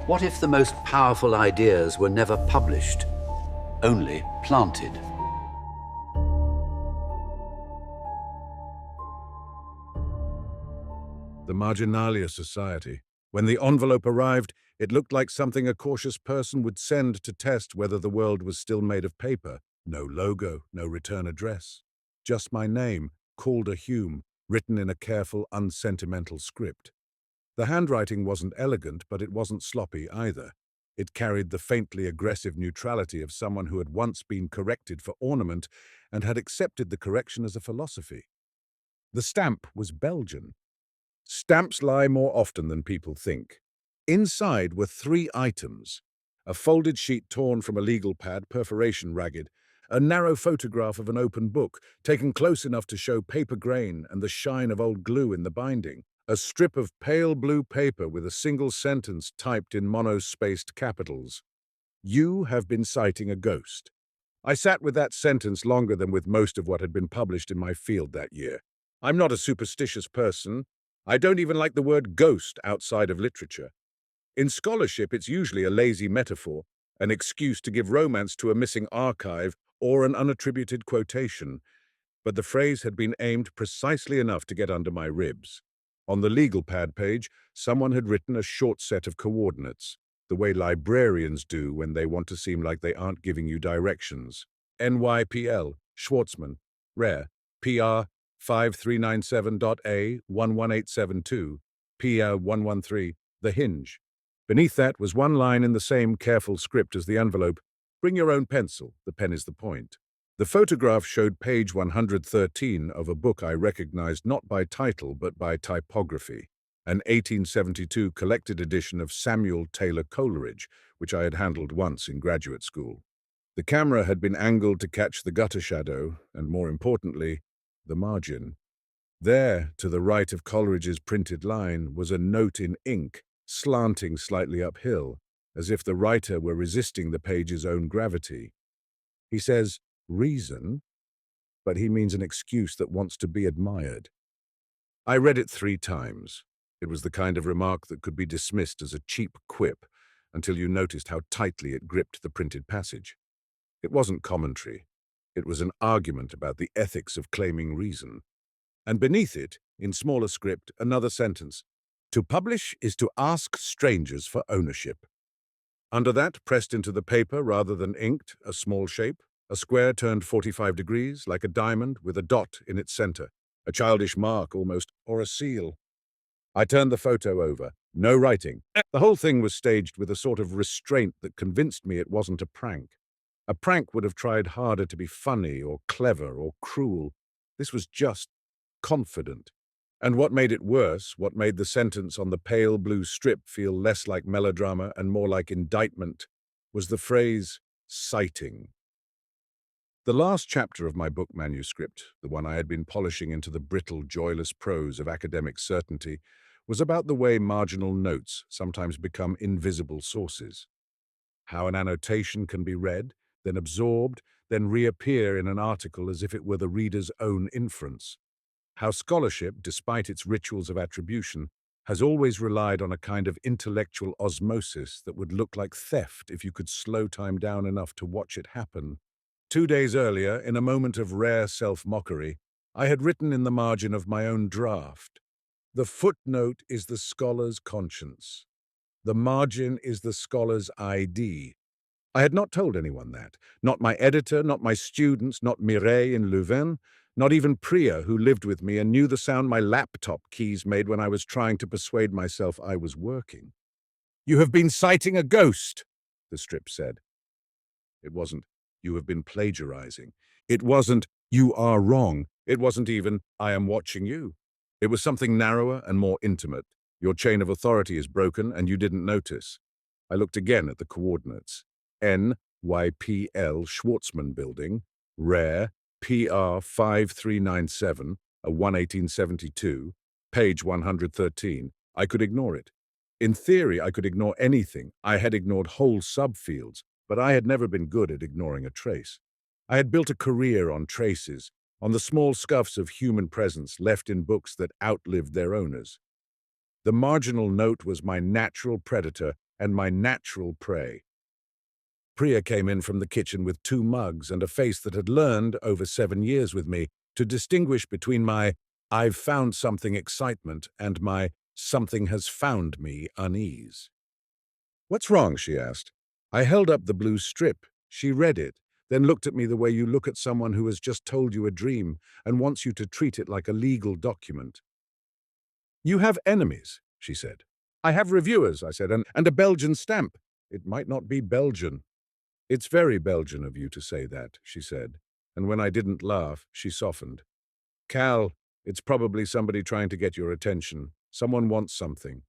What if the most powerful ideas were never published, only planted? The Marginalia Society. When the envelope arrived, it looked like something a cautious person would send to test whether the world was still made of paper. No logo, no return address. Just my name, Calder Hume, written in a careful, unsentimental script. The handwriting wasn't elegant, but it wasn't sloppy either. It carried the faintly aggressive neutrality of someone who had once been corrected for ornament and had accepted the correction as a philosophy. The stamp was Belgian. Stamps lie more often than people think. Inside were 3 items: a folded sheet torn from a legal pad, perforation ragged, a narrow photograph of an open book, taken close enough to show paper grain and the shine of old glue in the binding, a strip of pale blue paper with a single sentence typed in monospaced capitals. "You have been sighting a ghost." I sat with that sentence longer than with most of what had been published in my field that year. I'm not a superstitious person. I don't even like the word ghost outside of literature. In scholarship, it's usually a lazy metaphor, an excuse to give romance to a missing archive or an unattributed quotation. But the phrase had been aimed precisely enough to get under my ribs. On the legal pad page, someone had written a short set of coordinates, the way librarians do when they want to seem like they aren't giving you directions. NYPL, Schwartzman, Rare, PR 5397.A11872, PR 113, The Hinge. Beneath that was one line in the same careful script as the envelope: "Bring your own pencil, the pen is the point." The photograph showed page 113 of a book I recognized not by title but by typography, an 1872 collected edition of Samuel Taylor Coleridge, which I had handled once in graduate school. The camera had been angled to catch the gutter shadow, and more importantly, the margin. There, to the right of Coleridge's printed line, was a note in ink, slanting slightly uphill, as if the writer were resisting the page's own gravity. He says, "reason," but he means an excuse that wants to be admired. I read it 3 times. It was the kind of remark that could be dismissed as a cheap quip until you noticed how tightly it gripped the printed passage. It wasn't commentary. It was an argument about the ethics of claiming reason. And beneath it, in smaller script, another sentence: "To publish is to ask strangers for ownership." Under that, pressed into the paper rather than inked, a small shape, a square turned 45 degrees, like a diamond, with a dot in its center, a childish mark almost, or a seal. I turned the photo over. No writing. The whole thing was staged with a sort of restraint that convinced me it wasn't a prank. A prank would have tried harder to be funny or clever or cruel. This was just confident. And what made it worse, what made the sentence on the pale blue strip feel less like melodrama and more like indictment, was the phrase, "citing." The last chapter of my book manuscript, the one I had been polishing into the brittle, joyless prose of academic certainty, was about the way marginal notes sometimes become invisible sources. How an annotation can be read, then absorbed, then reappear in an article as if it were the reader's own inference. How scholarship, despite its rituals of attribution, has always relied on a kind of intellectual osmosis that would look like theft if you could slow time down enough to watch it happen. 2 days earlier, in a moment of rare self-mockery, I had written in the margin of my own draft, "The footnote is the scholar's conscience. The margin is the scholar's ID." I had not told anyone that. Not my editor, not my students, not Mireille in Leiden, not even Priya, who lived with me and knew the sound my laptop keys made when I was trying to persuade myself I was working. "You have been citing a ghost," the strip said. It wasn't, "You have been plagiarizing." It wasn't, "You are wrong." It wasn't even, "I am watching you." It was something narrower and more intimate. "Your chain of authority is broken and you didn't notice." I looked again at the coordinates. NYPL Schwartzman Building, Rare, PR 5397, a 1872, page 113. I could ignore it. In theory, I could ignore anything. I had ignored whole subfields, but I had never been good at ignoring a trace. I had built a career on traces, on the small scuffs of human presence left in books that outlived their owners. The marginal note was my natural predator, and my natural prey. Priya came in from the kitchen with 2 mugs and a face that had learned, over 7 years with me, to distinguish between my "I've found something" excitement and my "something has found me" unease. "What's wrong?" she asked. I held up the blue strip. She read it, then looked at me the way you look at someone who has just told you a dream and wants you to treat it like a legal document. "You have enemies," she said. "I have reviewers," I said, and a Belgian stamp. "It might not be Belgian." "It's very Belgian of you to say that," she said, and when I didn't laugh, she softened. "Cal, it's probably somebody trying to get your attention. Someone wants something."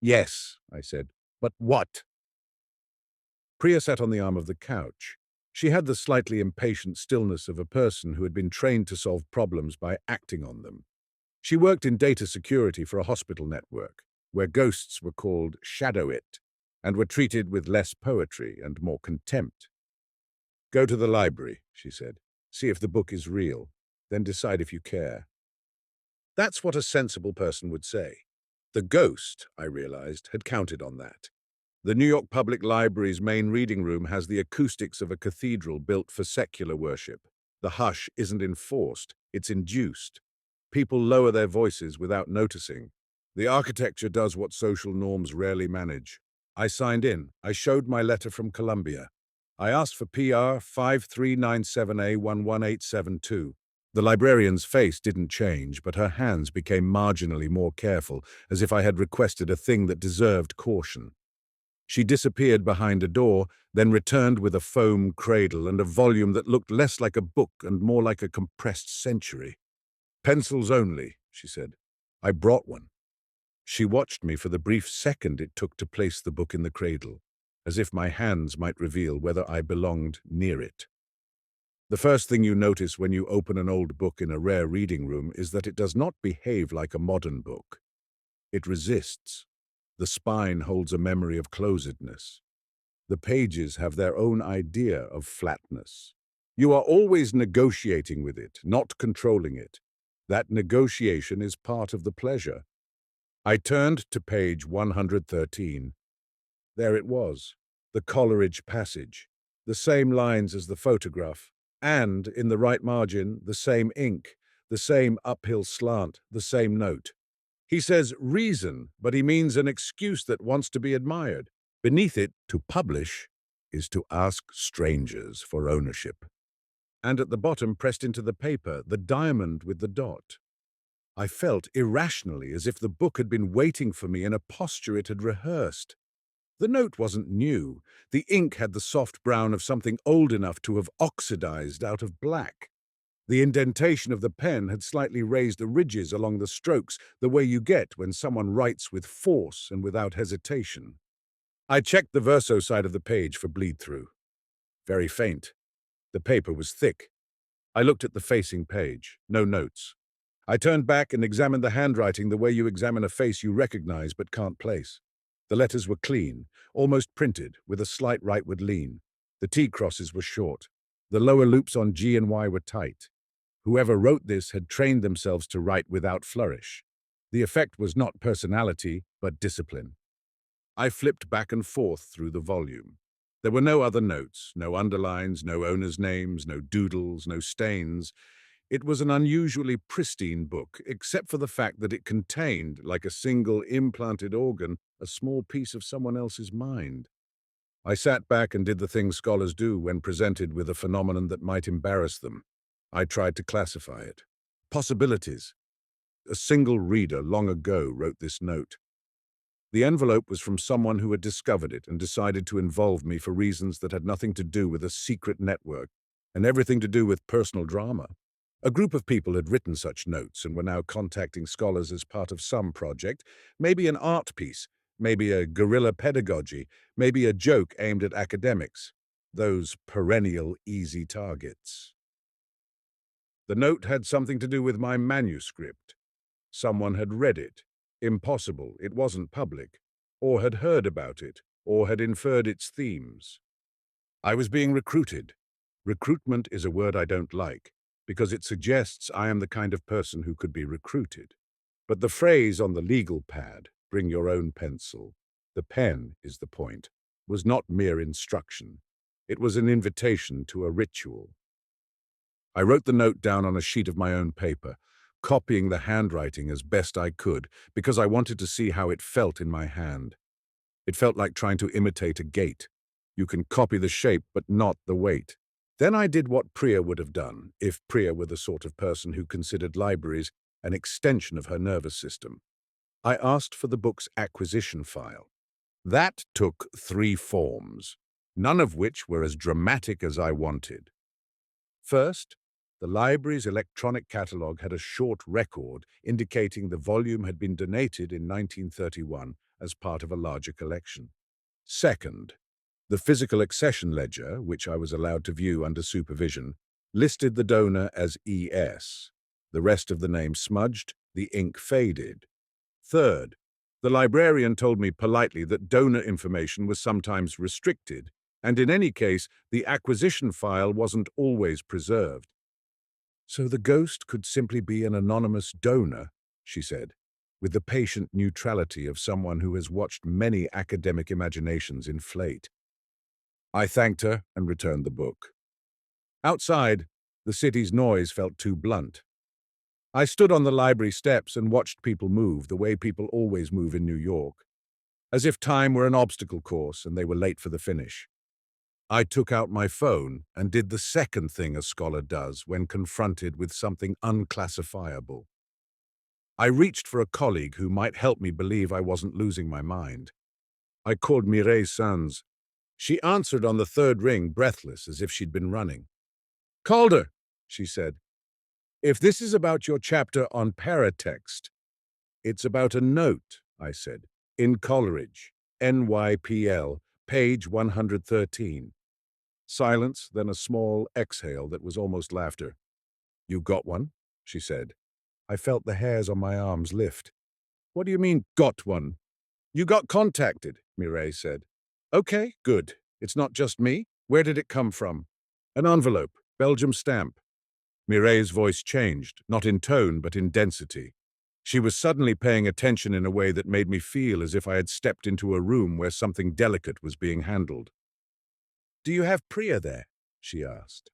"Yes," I said, "but what?" Priya sat on the arm of the couch. She had the slightly impatient stillness of a person who had been trained to solve problems by acting on them. She worked in data security for a hospital network, where ghosts were called shadow it, and were treated with less poetry and more contempt. "Go to the library," she said. "See if the book is real. Then decide if you care." That's what a sensible person would say. The ghost, I realized, had counted on that. The New York Public Library's main reading room has the acoustics of a cathedral built for secular worship. The hush isn't enforced, it's induced. People lower their voices without noticing. The architecture does what social norms rarely manage. I signed in. I showed my letter from Columbia. I asked for PR 5397A11872. The librarian's face didn't change, but her hands became marginally more careful, as if I had requested a thing that deserved caution. She disappeared behind a door, then returned with a foam cradle and a volume that looked less like a book and more like a compressed century. "Pencils only," she said. I brought one. She watched me for the brief second it took to place the book in the cradle, as if my hands might reveal whether I belonged near it. The first thing you notice when you open an old book in a rare reading room is that it does not behave like a modern book. It resists. The spine holds a memory of closedness. The pages have their own idea of flatness. You are always negotiating with it, not controlling it. That negotiation is part of the pleasure. I turned to page 113. There it was, the Coleridge passage, the same lines as the photograph, and, in the right margin, the same ink, the same uphill slant, the same note. He says reason, but he means an excuse that wants to be admired. Beneath it, to publish is to ask strangers for ownership. And at the bottom, pressed into the paper, the diamond with the dot. I felt irrationally as if the book had been waiting for me in a posture it had rehearsed. The note wasn't new. The ink had the soft brown of something old enough to have oxidized out of black. The indentation of the pen had slightly raised the ridges along the strokes, the way you get when someone writes with force and without hesitation. I checked the verso side of the page for bleed-through. Very faint. The paper was thick. I looked at the facing page. No notes. I turned back and examined the handwriting the way you examine a face you recognize but can't place. The letters were clean, almost printed, with a slight rightward lean. The T-crosses were short. The lower loops on G and Y were tight. Whoever wrote this had trained themselves to write without flourish. The effect was not personality, but discipline. I flipped back and forth through the volume. There were no other notes, no underlines, no owners' names, no doodles, no stains. It was an unusually pristine book, except for the fact that it contained, like a single implanted organ, a small piece of someone else's mind. I sat back and did the thing scholars do when presented with a phenomenon that might embarrass them. I tried to classify it. Possibilities. A single reader long ago wrote this note. The envelope was from someone who had discovered it and decided to involve me for reasons that had nothing to do with a secret network and everything to do with personal drama. A group of people had written such notes and were now contacting scholars as part of some project, maybe an art piece, maybe a guerrilla pedagogy, maybe a joke aimed at academics. Those perennial easy targets. The note had something to do with my manuscript. Someone had read it. Impossible, it wasn't public. Or had heard about it, or had inferred its themes. I was being recruited. Recruitment is a word I don't like, because it suggests I am the kind of person who could be recruited. But the phrase on the legal pad, "bring your own pencil," The pen is the point, was not mere instruction. It was an invitation to a ritual. I wrote the note down on a sheet of my own paper, copying the handwriting as best I could, because I wanted to see how it felt in my hand. It felt like trying to imitate a gate. You can copy the shape, but not the weight. Then I did what Priya would have done, if Priya were the sort of person who considered libraries an extension of her nervous system. I asked for the book's acquisition file. That took 3 forms, none of which were as dramatic as I wanted. First, the library's electronic catalogue had a short record indicating the volume had been donated in 1931 as part of a larger collection. Second, the physical accession ledger, which I was allowed to view under supervision, listed the donor as ES. The rest of the name smudged, the ink faded. Third, the librarian told me politely that donor information was sometimes restricted, and in any case, the acquisition file wasn't always preserved. So the ghost could simply be an anonymous donor, she said, with the patient neutrality of someone who has watched many academic imaginations inflate. I thanked her and returned the book. Outside, the city's noise felt too blunt. I stood on the library steps and watched people move the way people always move in New York, as if time were an obstacle course and they were late for the finish. I took out my phone and did the second thing a scholar does when confronted with something unclassifiable. I reached for a colleague who might help me believe I wasn't losing my mind. I called Mireille Sands. She answered on the third ring, breathless, as if she'd been running. "Calder," she said, "if this is about your chapter on paratext—" "It's about a note," I said, "in Coleridge, NYPL, page 113. Silence, then a small exhale that was almost laughter. "You got one?" she said. I felt the hairs on my arms lift. "What do you mean, got one?" "You got contacted," Mireille said. "Okay, good. It's not just me. Where did it come from?" "An envelope, Belgium stamp." Mireille's voice changed, not in tone but in density. She was suddenly paying attention in a way that made me feel as if I had stepped into a room where something delicate was being handled. "Do you have Priya there?" she asked.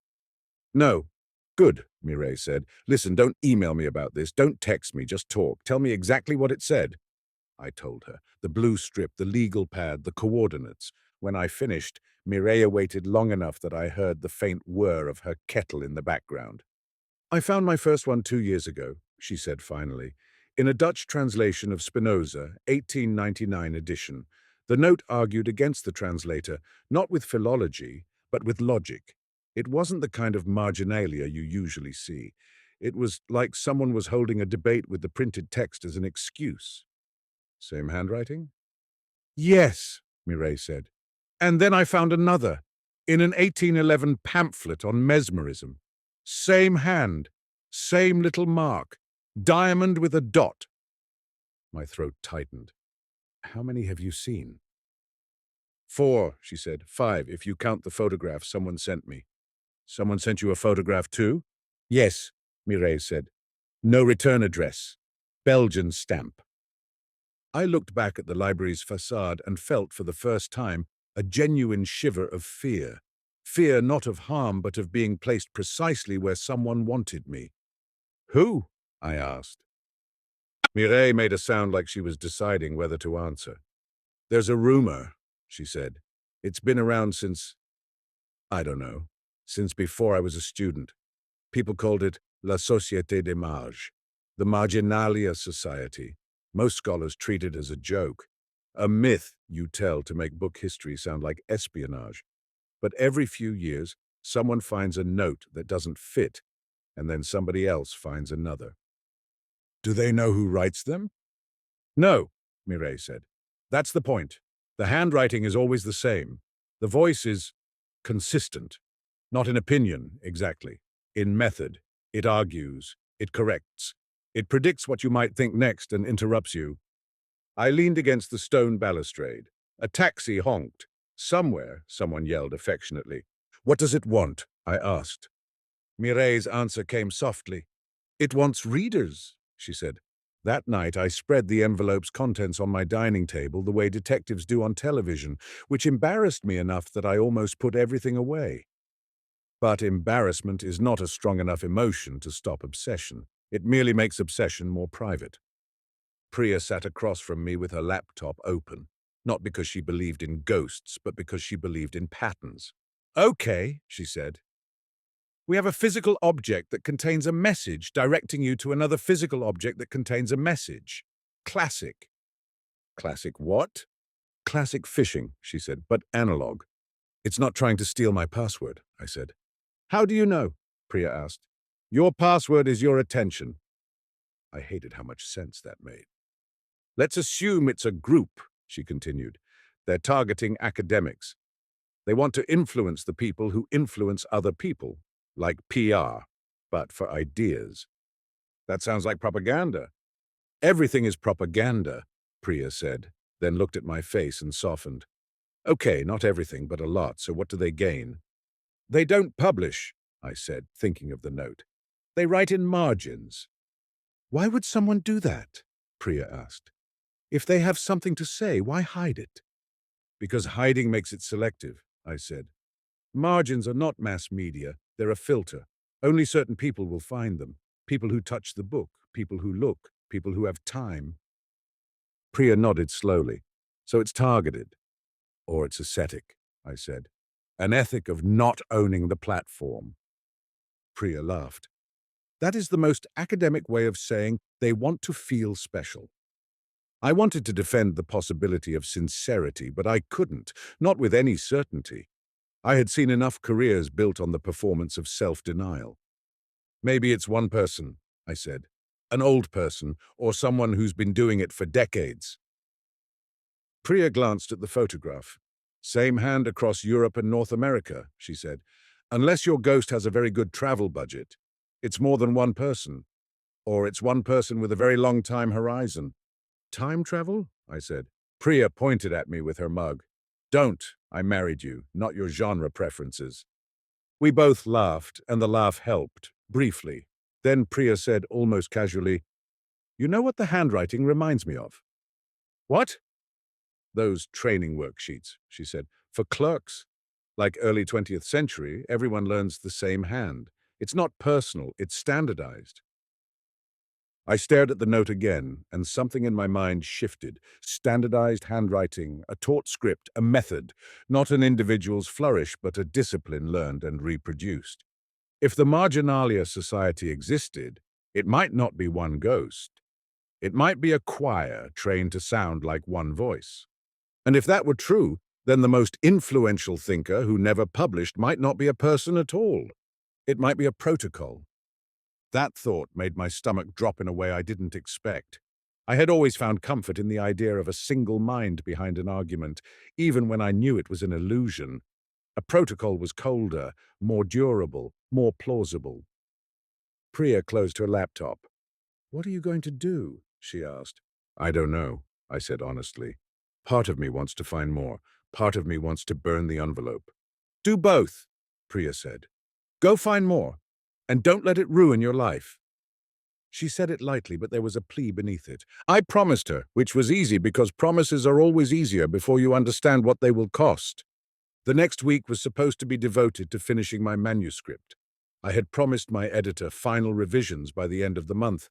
"No." "Good," Mireille said. "Listen, don't email me about this. Don't text me. Just talk. Tell me exactly what it said." I told her. The blue strip, the legal pad, the coordinates. When I finished, Mireille waited long enough that I heard the faint whir of her kettle in the background. "I found my first one 2 years ago," she said finally, "in a Dutch translation of Spinoza, 1899 edition. The note argued against the translator, not with philology, but with logic. It wasn't the kind of marginalia you usually see. It was like someone was holding a debate with the printed text as an excuse." "Same handwriting?" "Yes," Mireille said. "And then I found another, in an 1811 pamphlet on mesmerism. Same hand, same little mark, diamond with a dot." My throat tightened. "How many have you seen?" "4," she said. "5, if you count the photograph someone sent me." "Someone sent you a photograph too?" "Yes," Mireille said. "No return address. Belgian stamp." I looked back at the library's facade and felt, for the first time, a genuine shiver of fear. Fear not of harm, but of being placed precisely where someone wanted me. "Who?" I asked. Mireille made a sound like she was deciding whether to answer. "There's a rumor," she said. "It's been around since, I don't know, since before I was a student. People called it La Société des Marges, the Marginalia Society. Most scholars treat it as a joke, a myth you tell to make book history sound like espionage. But every few years, someone finds a note that doesn't fit, and then somebody else finds another." "Do they know who writes them?" "No," Mireille said. "That's the point. The handwriting is always the same. The voice is consistent. Not in opinion, exactly. In method. It argues. It corrects. It predicts what you might think next and interrupts you." I leaned against the stone balustrade. A taxi honked. Somewhere, someone yelled affectionately. "What does it want?" I asked. Mireille's answer came softly. "It wants readers," she said. That night, I spread the envelope's contents on my dining table the way detectives do on television, which embarrassed me enough that I almost put everything away. But embarrassment is not a strong enough emotion to stop obsession. It merely makes obsession more private. Priya sat across from me with her laptop open, not because she believed in ghosts, but because she believed in patterns. "Okay," she said. "We have a physical object that contains a message directing you to another physical object that contains a message. Classic." "Classic what?" "Classic phishing," she said, "but analog. It's not trying to steal my password," I said. "How do you know?" Priya asked. "Your password is your attention." I hated how much sense that made. "Let's assume it's a group," she continued. "They're targeting academics. They want to influence the people who influence other people, like PR, but for ideas." "That sounds like propaganda." "Everything is propaganda," Priya said, then looked at my face and softened. "Okay, not everything, but a lot, so what do they gain?" "They don't publish," I said, thinking of the note. "They write in margins." "Why would someone do that?" Priya asked. "If they have something to say, why hide it?" "Because hiding makes it selective," I said. "Margins are not mass media, they're a filter. Only certain people will find them. People who touch the book, people who look, people who have time." Priya nodded slowly. "So it's targeted. Or it's ascetic," I said. "An ethic of not owning the platform." Priya laughed. "That is the most academic way of saying they want to feel special." I wanted to defend the possibility of sincerity, but I couldn't, not with any certainty. I had seen enough careers built on the performance of self-denial. "Maybe it's one person," I said. "An old person, or someone who's been doing it for decades." Priya glanced at the photograph. "Same hand across Europe and North America," she said. "Unless your ghost has a very good travel budget, it's more than one person. Or it's one person with a very long time horizon." "Time travel?" I said. Priya pointed at me with her mug. "Don't. I married you, not your genre preferences." We both laughed, and the laugh helped, briefly. Then Priya said almost casually, "You know what the handwriting reminds me of?" "What?" "Those training worksheets," she said. "For clerks. Like early 20th century, everyone learns the same hand. It's not personal, it's standardized." I stared at the note again, and something in my mind shifted. Standardized handwriting, a taught script, a method, not an individual's flourish, but a discipline learned and reproduced. If the Marginalia Society existed, it might not be one ghost. It might be a choir trained to sound like one voice. And if that were true, then the most influential thinker who never published might not be a person at all. It might be a protocol. That thought made my stomach drop in a way I didn't expect. I had always found comfort in the idea of a single mind behind an argument, even when I knew it was an illusion. A protocol was colder, more durable, more plausible. Priya closed her laptop. "What are you going to do?" she asked. "I don't know," I said honestly. "Part of me wants to find more. Part of me wants to burn the envelope." "Do both," Priya said. "Go find more. And don't let it ruin your life." She said it lightly, but there was a plea beneath it. I promised her, which was easy because promises are always easier before you understand what they will cost. The next week was supposed to be devoted to finishing my manuscript. I had promised my editor final revisions by the end of the month,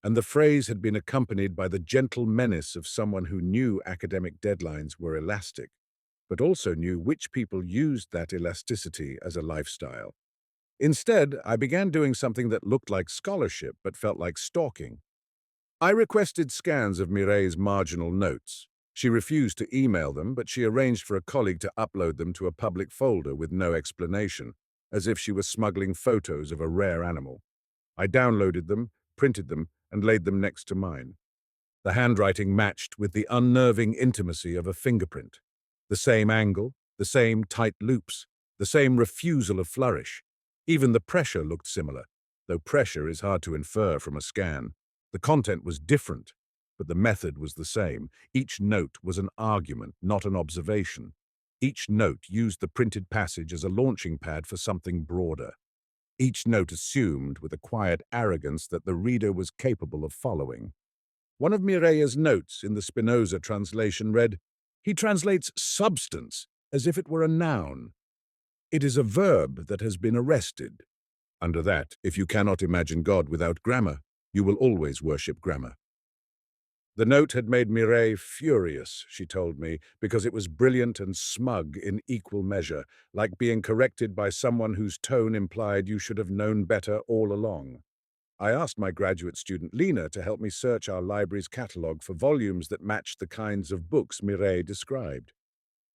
and the phrase had been accompanied by the gentle menace of someone who knew academic deadlines were elastic, but also knew which people used that elasticity as a lifestyle. Instead, I began doing something that looked like scholarship but felt like stalking. I requested scans of Mireille's marginal notes. She refused to email them, but she arranged for a colleague to upload them to a public folder with no explanation, as if she was smuggling photos of a rare animal. I downloaded them, printed them, and laid them next to mine. The handwriting matched with the unnerving intimacy of a fingerprint. The same angle, the same tight loops, the same refusal of flourish. Even the pressure looked similar, though pressure is hard to infer from a scan. The content was different, but the method was the same. Each note was an argument, not an observation. Each note used the printed passage as a launching pad for something broader. Each note assumed, with a quiet arrogance, that the reader was capable of following. One of Mireille's notes in the Spinoza translation read, "He translates substance as if it were a noun. It is a verb that has been arrested." Under that, if you cannot imagine God without grammar, you will always worship grammar. The note had made Mireille furious, she told me, because it was brilliant and smug in equal measure, like being corrected by someone whose tone implied you should have known better all along. I asked my graduate student Lena to help me search our library's catalogue for volumes that matched the kinds of books Mireille described.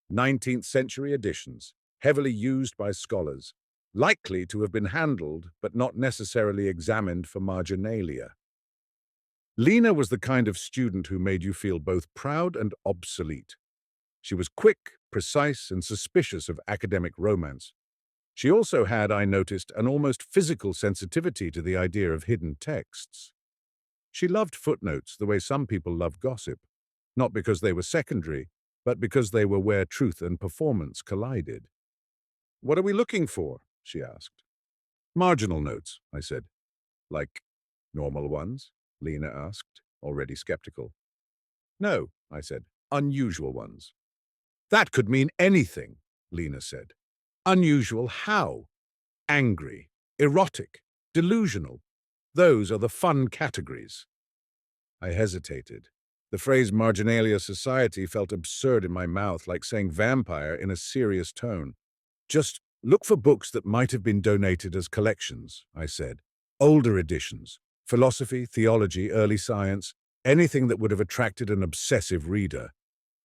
19th-century editions, heavily used by scholars, likely to have been handled but not necessarily examined for marginalia. Lena was the kind of student who made you feel both proud and obsolete. She was quick, precise, and suspicious of academic romance. She also had, I noticed, an almost physical sensitivity to the idea of hidden texts. She loved footnotes the way some people love gossip, not because they were secondary, but because they were where truth and performance collided. "What are we looking for?" she asked. "Marginal notes," I said. "Like normal ones?" Lena asked, already skeptical. "No," I said, "unusual ones." "That could mean anything," Lena said. "Unusual how? Angry, erotic, delusional. Those are the fun categories." I hesitated. The phrase marginalia society felt absurd in my mouth, like saying vampire in a serious tone. "Just look for books that might have been donated as collections," I said. "Older editions, philosophy, theology, early science, anything that would have attracted an obsessive reader."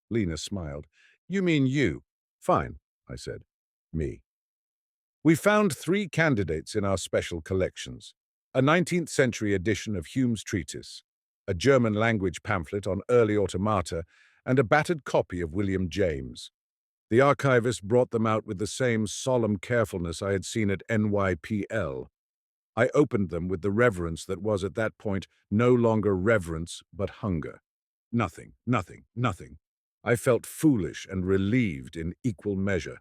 Lena smiled. "You mean you?" "Fine," I said. "Me." We found 3 candidates in our special collections: a 19th-century edition of Hume's treatise, a German-language pamphlet on early automata, and a battered copy of William James. The archivist brought them out with the same solemn carefulness I had seen at NYPL. I opened them with the reverence that was at that point no longer reverence but hunger. Nothing, nothing, nothing. I felt foolish and relieved in equal measure.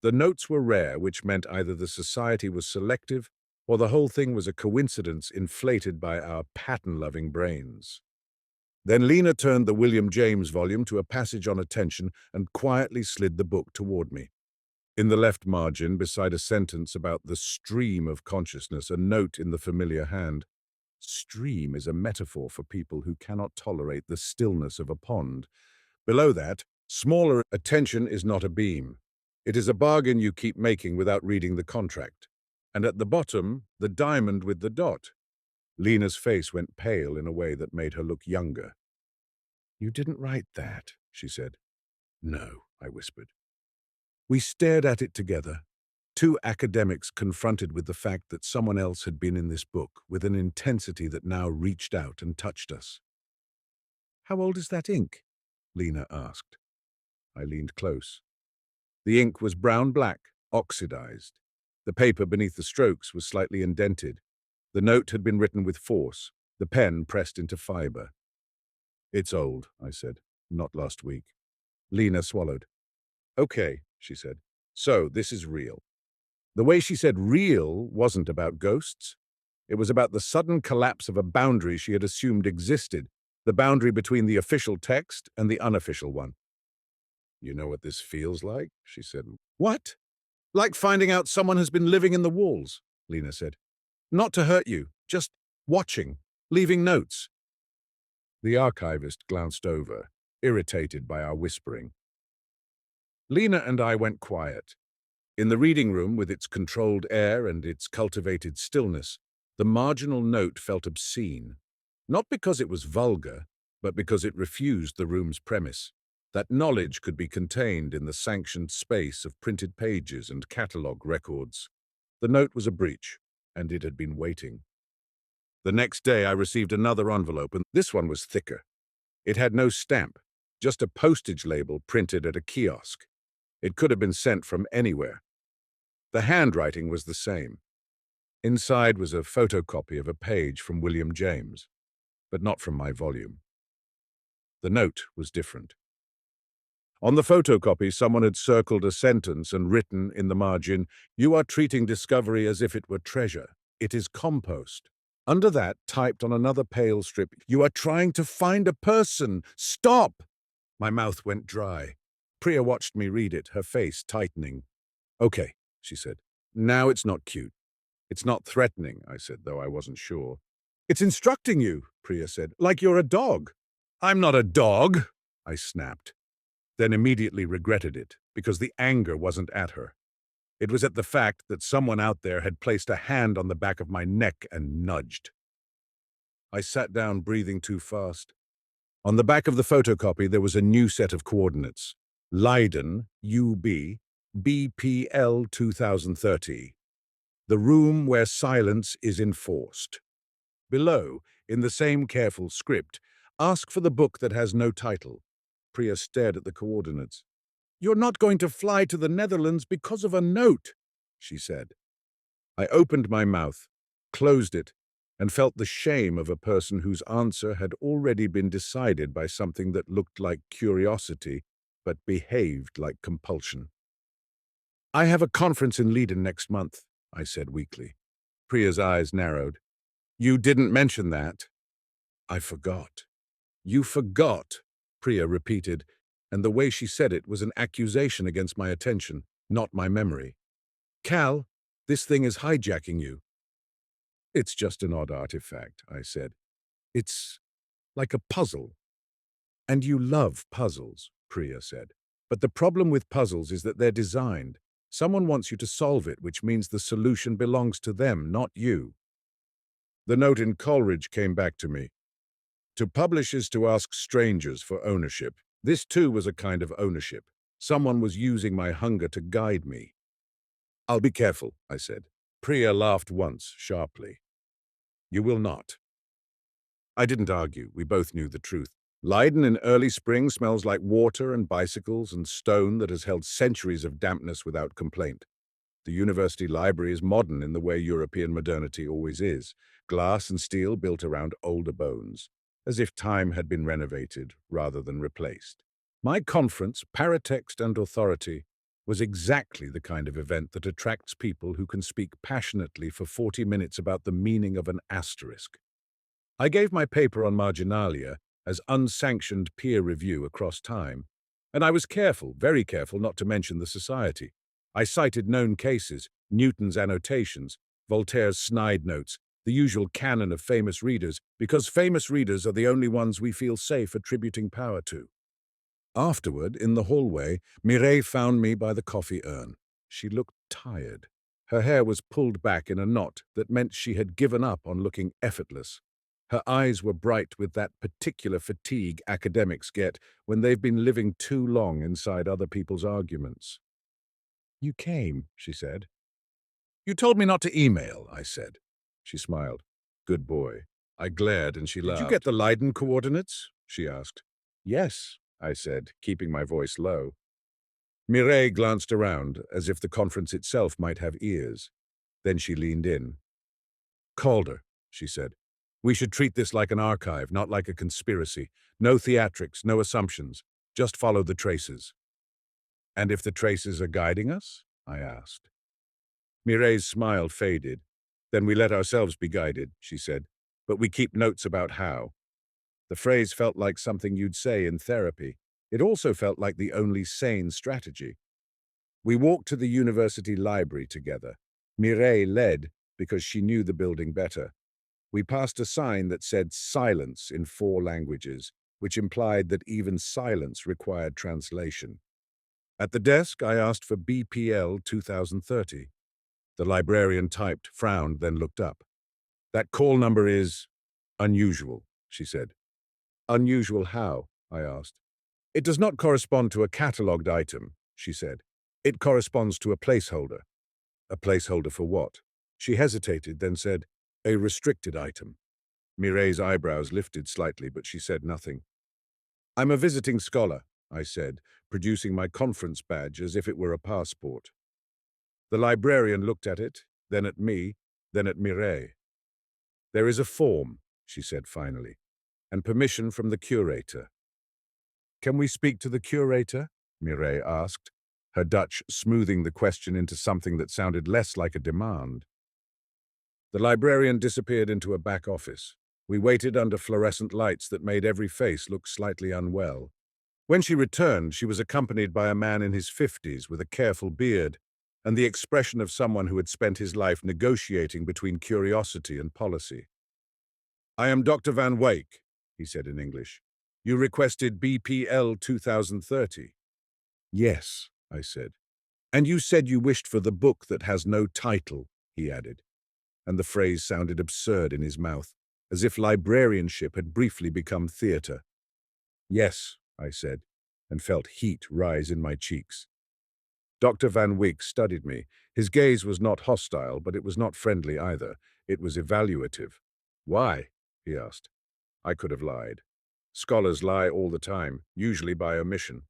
The notes were rare, which meant either the society was selective or the whole thing was a coincidence inflated by our pattern-loving brains. Then Lena turned the William James volume to a passage on attention and quietly slid the book toward me. In the left margin, beside a sentence about the stream of consciousness, a note in the familiar hand. Stream is a metaphor for people who cannot tolerate the stillness of a pond. Below that, smaller attention is not a beam. It is a bargain you keep making without reading the contract. And at the bottom, the diamond with the dot. Lena's face went pale in a way that made her look younger. "You didn't write that," she said. "No," I whispered. We stared at it together, 2 academics confronted with the fact that someone else had been in this book with an intensity that now reached out and touched us. "How old is that ink?" Lena asked. I leaned close. The ink was brown-black, oxidized. The paper beneath the strokes was slightly indented. The note had been written with force, the pen pressed into fiber. "It's old," I said. "Not last week." Lena swallowed. "Okay," she said. "So this is real." The way she said real wasn't about ghosts. It was about the sudden collapse of a boundary she had assumed existed, the boundary between the official text and the unofficial one. "You know what this feels like?" she said. "What?" "Like finding out someone has been living in the walls," Lena said. "Not to hurt you, just watching, leaving notes." The archivist glanced over, irritated by our whispering. Lena and I went quiet. In the reading room, with its controlled air and its cultivated stillness, the marginal note felt obscene. Not because it was vulgar, but because it refused the room's premise, that knowledge could be contained in the sanctioned space of printed pages and catalogue records. The note was a breach, and it had been waiting. The next day I received another envelope, and this one was thicker. It had no stamp, just a postage label printed at a kiosk. It could have been sent from anywhere. The handwriting was the same. Inside was a photocopy of a page from William James, but not from my volume. The note was different. On the photocopy, someone had circled a sentence and written in the margin, "You are treating discovery as if it were treasure. It is compost." Under that, typed on another pale strip, "You are trying to find a person! Stop!" My mouth went dry. Priya watched me read it, her face tightening. "Okay," she said. "Now it's not cute. It's not threatening," I said, though I wasn't sure. "It's instructing you," Priya said, "like you're a dog." "I'm not a dog," I snapped, then immediately regretted it, because the anger wasn't at her. It was at the fact that someone out there had placed a hand on the back of my neck and nudged. I sat down, breathing too fast. On the back of the photocopy, there was a new set of coordinates. Leiden, UB, BPL 2030. The room where silence is enforced. Below, in the same careful script, ask for the book that has no title. Priya stared at the coordinates. "You're not going to fly to the Netherlands because of a note," she said. I opened my mouth, closed it, and felt the shame of a person whose answer had already been decided by something that looked like curiosity, but behaved like compulsion. "I have a conference in Leiden next month," I said weakly. Priya's eyes narrowed. "You didn't mention that." "I forgot." "You forgot," Priya repeated, and the way she said it was an accusation against my attention, not my memory. "Cal, this thing is hijacking you." "It's just an odd artifact," I said. "It's like a puzzle." "And you love puzzles," Priya said. "But the problem with puzzles is that they're designed. Someone wants you to solve it, which means the solution belongs to them, not you." The note in Coleridge came back to me. "To publish is to ask strangers for ownership." This too was a kind of ownership. Someone was using my hunger to guide me. "I'll be careful," I said. Priya laughed once, sharply. "You will not." I didn't argue. We both knew the truth. Leiden in early spring smells like water and bicycles and stone that has held centuries of dampness without complaint. The university library is modern in the way European modernity always is, glass and steel built around older bones, as if time had been renovated rather than replaced. My conference, Paratext and Authority, was exactly the kind of event that attracts people who can speak passionately for 40 minutes about the meaning of an asterisk. I gave my paper on Marginalia as unsanctioned peer review across time, and I was careful, very careful, not to mention the society. I cited known cases, Newton's annotations, Voltaire's snide notes, the usual canon of famous readers, because famous readers are the only ones we feel safe attributing power to. Afterward, in the hallway, Mireille found me by the coffee urn. She looked tired. Her hair was pulled back in a knot that meant she had given up on looking effortless. Her eyes were bright with that particular fatigue academics get when they've been living too long inside other people's arguments. "You came," she said. "You told me not to email," I said. She smiled. "Good boy." I glared and she laughed. "Did you get the Leiden coordinates?" she asked. "Yes," I said, keeping my voice low. Mireille glanced around, as if the conference itself might have ears. Then she leaned in. "Calder," she said. "We should treat this like an archive, not like a conspiracy. No theatrics, no assumptions. Just follow the traces." "And if the traces are guiding us?" I asked. Mireille's smile faded. "Then we let ourselves be guided," she said. "But we keep notes about how." The phrase felt like something you'd say in therapy. It also felt like the only sane strategy. We walked to the university library together. Mireille led because she knew the building better. We passed a sign that said silence in 4 languages, which implied that even silence required translation. At the desk, I asked for BPL 2030. The librarian typed, frowned, then looked up. "That call number is unusual," she said. "Unusual how?" I asked. "It does not correspond to a catalogued item," she said. "It corresponds to a placeholder." "A placeholder for what?" She hesitated, then said, "A restricted item." Mireille's eyebrows lifted slightly, but she said nothing. "I'm a visiting scholar," I said, producing my conference badge as if it were a passport. The librarian looked at it, then at me, then at Mireille. "There is a form," she said finally, "and permission from the curator." "Can we speak to the curator?" Mireille asked, her Dutch smoothing the question into something that sounded less like a demand. The librarian disappeared into a back office. We waited under fluorescent lights that made every face look slightly unwell. When she returned, she was accompanied by a man in his 50s with a careful beard and the expression of someone who had spent his life negotiating between curiosity and policy. "I am Dr. Van Wyk," he said in English. "You requested BPL 2030. "Yes," I said. "And you said you wished for the book that has no title," he added, and the phrase sounded absurd in his mouth, as if librarianship had briefly become theatre. "Yes," I said, and felt heat rise in my cheeks. Dr. Van Wyk studied me. His gaze was not hostile, but it was not friendly either. It was evaluative. "Why?" he asked. I could have lied. Scholars lie all the time, usually by omission.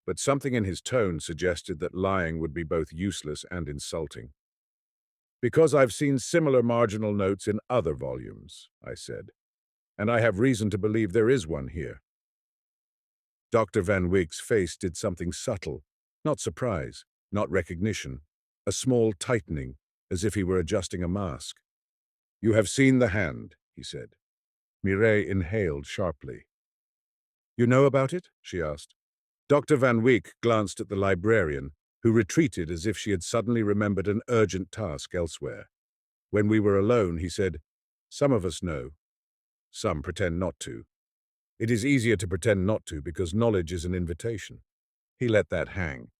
But something in his tone suggested that lying would be both useless and insulting. "Because I've seen similar marginal notes in other volumes," I said, "and I have reason to believe there is one here." Dr. Van Wyk's face did something subtle, not surprise, not recognition, a small tightening, as if he were adjusting a mask. "You have seen the hand," he said. Mireille inhaled sharply. "You know about it?" she asked. Dr. Van Wyk glanced at the librarian, who retreated as if she had suddenly remembered an urgent task elsewhere. When we were alone, he said, "Some of us know. Some pretend not to. It is easier to pretend not to because knowledge is an invitation." He let that hang.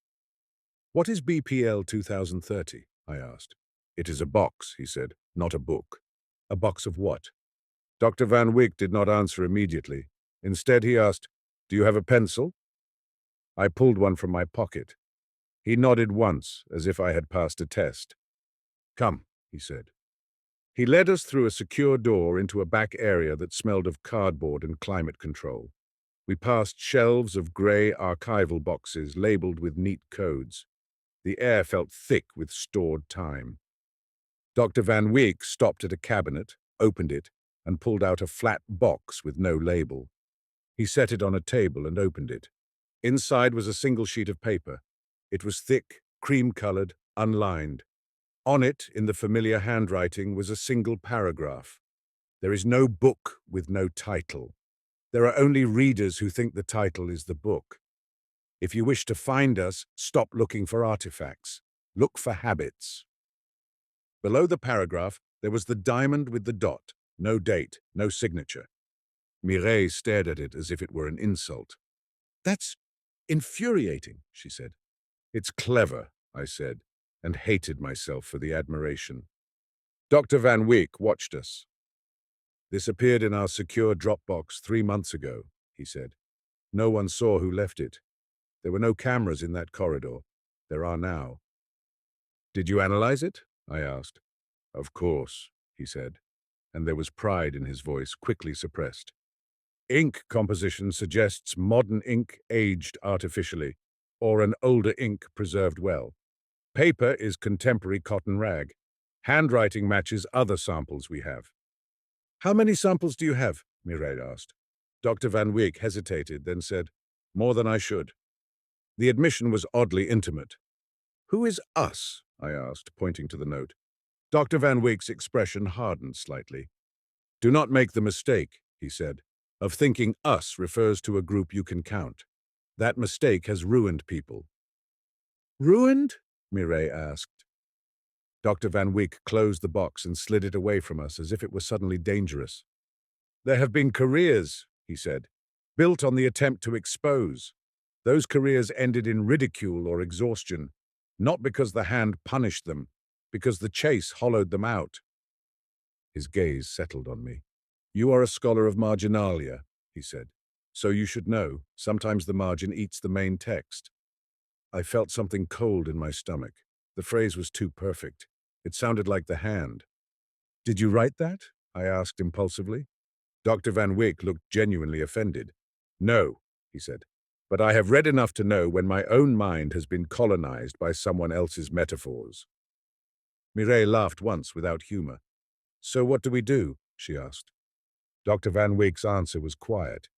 "What is BPL 2030? I asked. "It is a box," he said, "not a book." "A box of what?" Dr. Van Wyk did not answer immediately. Instead, he asked, "Do you have a pencil?" I pulled one from my pocket. He nodded once, as if I had passed a test. "Come," he said. He led us through a secure door into a back area that smelled of cardboard and climate control. We passed shelves of grey archival boxes labeled with neat codes. The air felt thick with stored time. Dr. Van Wyk stopped at a cabinet, opened it, and pulled out a flat box with no label. He set it on a table and opened it. Inside was a single sheet of paper. It was thick, cream-colored, unlined. On it, in the familiar handwriting, was a single paragraph. "There is no book with no title. There are only readers who think the title is the book. If you wish to find us, stop looking for artifacts. Look for habits." Below the paragraph, there was the diamond with the dot. No date, no signature. Mireille stared at it as if it were an insult. "That's infuriating," she said. "It's clever," I said, and hated myself for the admiration. Dr. Van Wyk watched us. "This appeared in our secure Dropbox 3 months ago," he said. "No one saw who left it. There were no cameras in that corridor. There are now." "Did you analyze it?" I asked. "Of course," he said, and there was pride in his voice, quickly suppressed. "Ink composition suggests modern ink aged artificially, or an older ink preserved well. Paper is contemporary cotton rag. Handwriting matches other samples we have." "How many samples do you have?" Mireille asked. Dr. Van Wyk hesitated, then said, "More than I should." The admission was oddly intimate. "Who is us?" I asked, pointing to the note. Dr. Van Wyk's expression hardened slightly. "Do not make the mistake," he said, "of thinking us refers to a group you can count. That mistake has ruined people." "Ruined?" Mireille asked. Dr. Van Wyk closed the box and slid it away from us as if it were suddenly dangerous. "There have been careers," he said, "built on the attempt to expose. Those careers ended in ridicule or exhaustion, not because the hand punished them, because the chase hollowed them out." His gaze settled on me. "You are a scholar of marginalia," he said. "So you should know, sometimes the margin eats the main text." I felt something cold in my stomach. The phrase was too perfect. It sounded like the hand. "Did you write that?" I asked impulsively. Dr. Van Wyk looked genuinely offended. "No," he said, "but I have read enough to know when my own mind has been colonized by someone else's metaphors." Mireille laughed once without humor. "So what do we do?" she asked. Dr. Van Wyk's answer was quiet.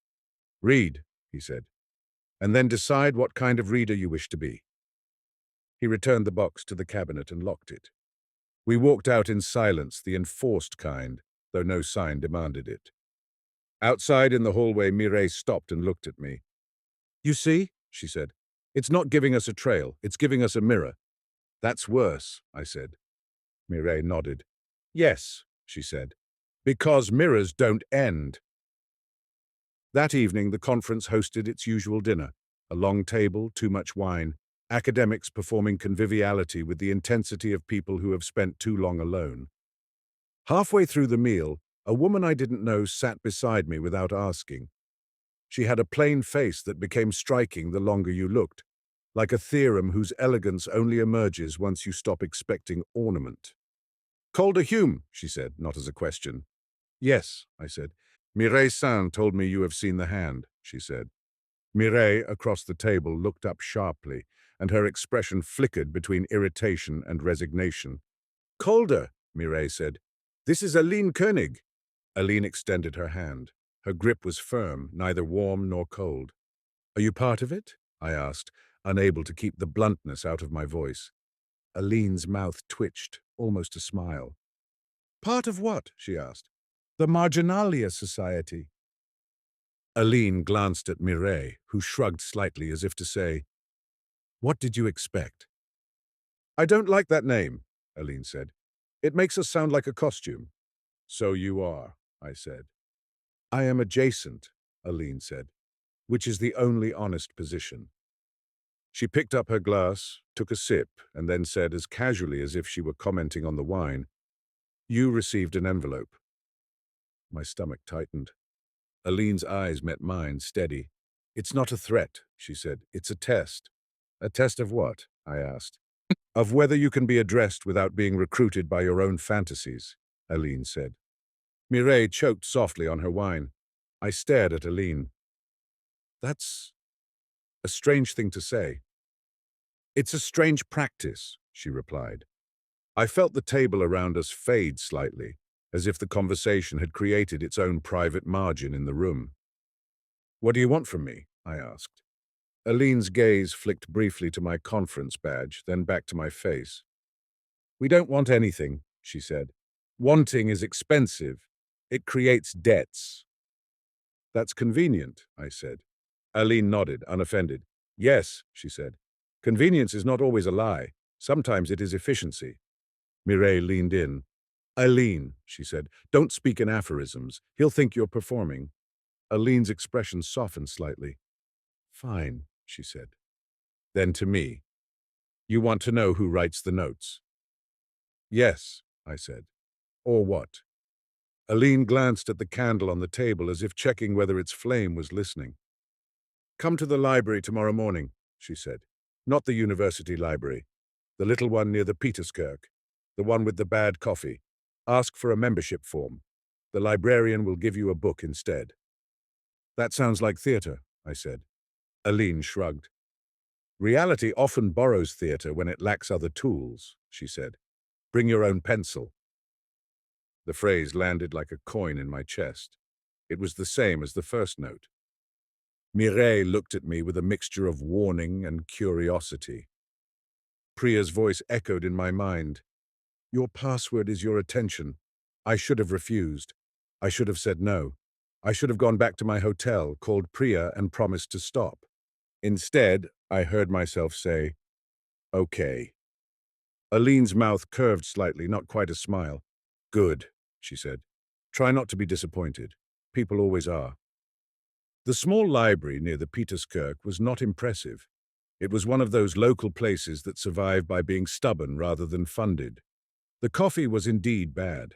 "Read," he said, "and then decide what kind of reader you wish to be." He returned the box to the cabinet and locked it. We walked out in silence, the enforced kind, though no sign demanded it. Outside in the hallway, Mireille stopped and looked at me. "You see," she said, "it's not giving us a trail, it's giving us a mirror." "That's worse," I said. Mireille nodded. "Yes," she said, "because mirrors don't end." That evening, the conference hosted its usual dinner. A long table, too much wine, academics performing conviviality with the intensity of people who have spent too long alone. Halfway through the meal, a woman I didn't know sat beside me without asking. She had a plain face that became striking the longer you looked, like a theorem whose elegance only emerges once you stop expecting ornament. "Calder Hume," she said, not as a question. "Yes," I said. "Mireille Saint told me you have seen the hand," she said. Mireille, across the table, looked up sharply, and her expression flickered between irritation and resignation. "Calder," Mireille said. "This is Aline Koenig." Aline extended her hand. Her grip was firm, neither warm nor cold. "Are you part of it?" I asked, unable to keep the bluntness out of my voice. Aline's mouth twitched, almost a smile. "Part of what?" she asked. "The Marginalia Society." Aline glanced at Mireille, who shrugged slightly as if to say, "What did you expect?" "I don't like that name," Aline said. "It makes us sound like a costume." "So you are," I said. "I am adjacent," Aline said, "which is the only honest position." She picked up her glass, took a sip, and then said as casually as if she were commenting on the wine, "You received an envelope." My stomach tightened. Aline's eyes met mine, steady. "It's not a threat," she said. "It's a test." "A test of what?" I asked. "Of whether you can be addressed without being recruited by your own fantasies," Aline said. Mireille choked softly on her wine. I stared at Aline. "That's a strange thing to say." "It's a strange practice," she replied. I felt the table around us fade slightly, as if the conversation had created its own private margin in the room. "What do you want from me?" I asked. Aline's gaze flicked briefly to my conference badge, then back to my face. "We don't want anything," she said. "Wanting is expensive. It creates debts." "That's convenient," I said. Aline nodded, unoffended. "Yes," she said. "Convenience is not always a lie. Sometimes it is efficiency." Mireille leaned in. "Aline," she said, "don't speak in aphorisms. He'll think you're performing." Aline's expression softened slightly. "Fine," she said. Then to me, "You want to know who writes the notes?" "Yes," I said. "Or what?" Aline glanced at the candle on the table as if checking whether its flame was listening. "Come to the library tomorrow morning," she said. "Not the university library. The little one near the Peterskirk. The one with the bad coffee. Ask for a membership form. The librarian will give you a book instead." "That sounds like theater," I said. Aline shrugged. "Reality often borrows theater when it lacks other tools," she said. "Bring your own pencil." The phrase landed like a coin in my chest. It was the same as the first note. Mireille looked at me with a mixture of warning and curiosity. Priya's voice echoed in my mind. "Your password is your attention. I should have refused. I should have said no. I should have gone back to my hotel, called Priya, and promised to stop. Instead, I heard myself say, 'Okay.'" Aline's mouth curved slightly, not quite a smile. "Good," she said. "Try not to be disappointed. People always are." The small library near the Peterskirk was not impressive. It was one of those local places that survive by being stubborn rather than funded. The coffee was indeed bad.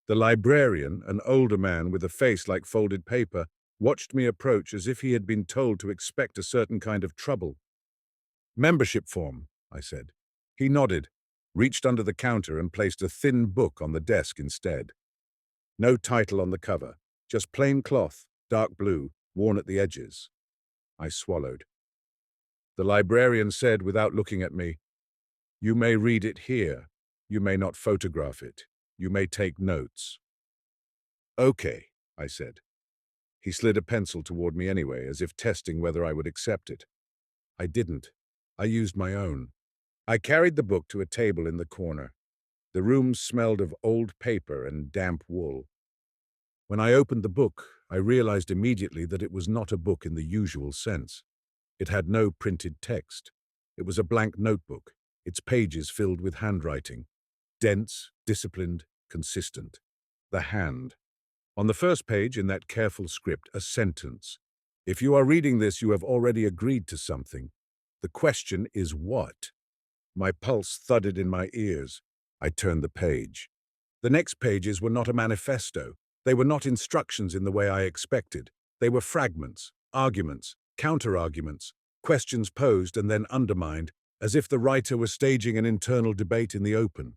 The librarian, an older man with a face like folded paper, watched me approach as if he had been told to expect a certain kind of trouble. "Membership form," I said. He nodded, reached under the counter and placed a thin book on the desk instead. No title on the cover, just plain cloth, dark blue, worn at the edges. I swallowed. The librarian said without looking at me, "You may read it here. You may not photograph it. You may take notes." "Okay," I said. He slid a pencil toward me anyway, as if testing whether I would accept it. I didn't. I used my own. I carried the book to a table in the corner. The room smelled of old paper and damp wool. When I opened the book, I realized immediately that it was not a book in the usual sense. It had no printed text. It was a blank notebook, its pages filled with handwriting. Dense, disciplined, consistent. The hand. On the first page, in that careful script, a sentence. If you are reading this, you have already agreed to something. The question is what? My pulse thudded in my ears. I turned the page. The next pages were not a manifesto. They were not instructions in the way I expected. They were fragments, arguments, counter-arguments, questions posed and then undermined, as if the writer were staging an internal debate in the open.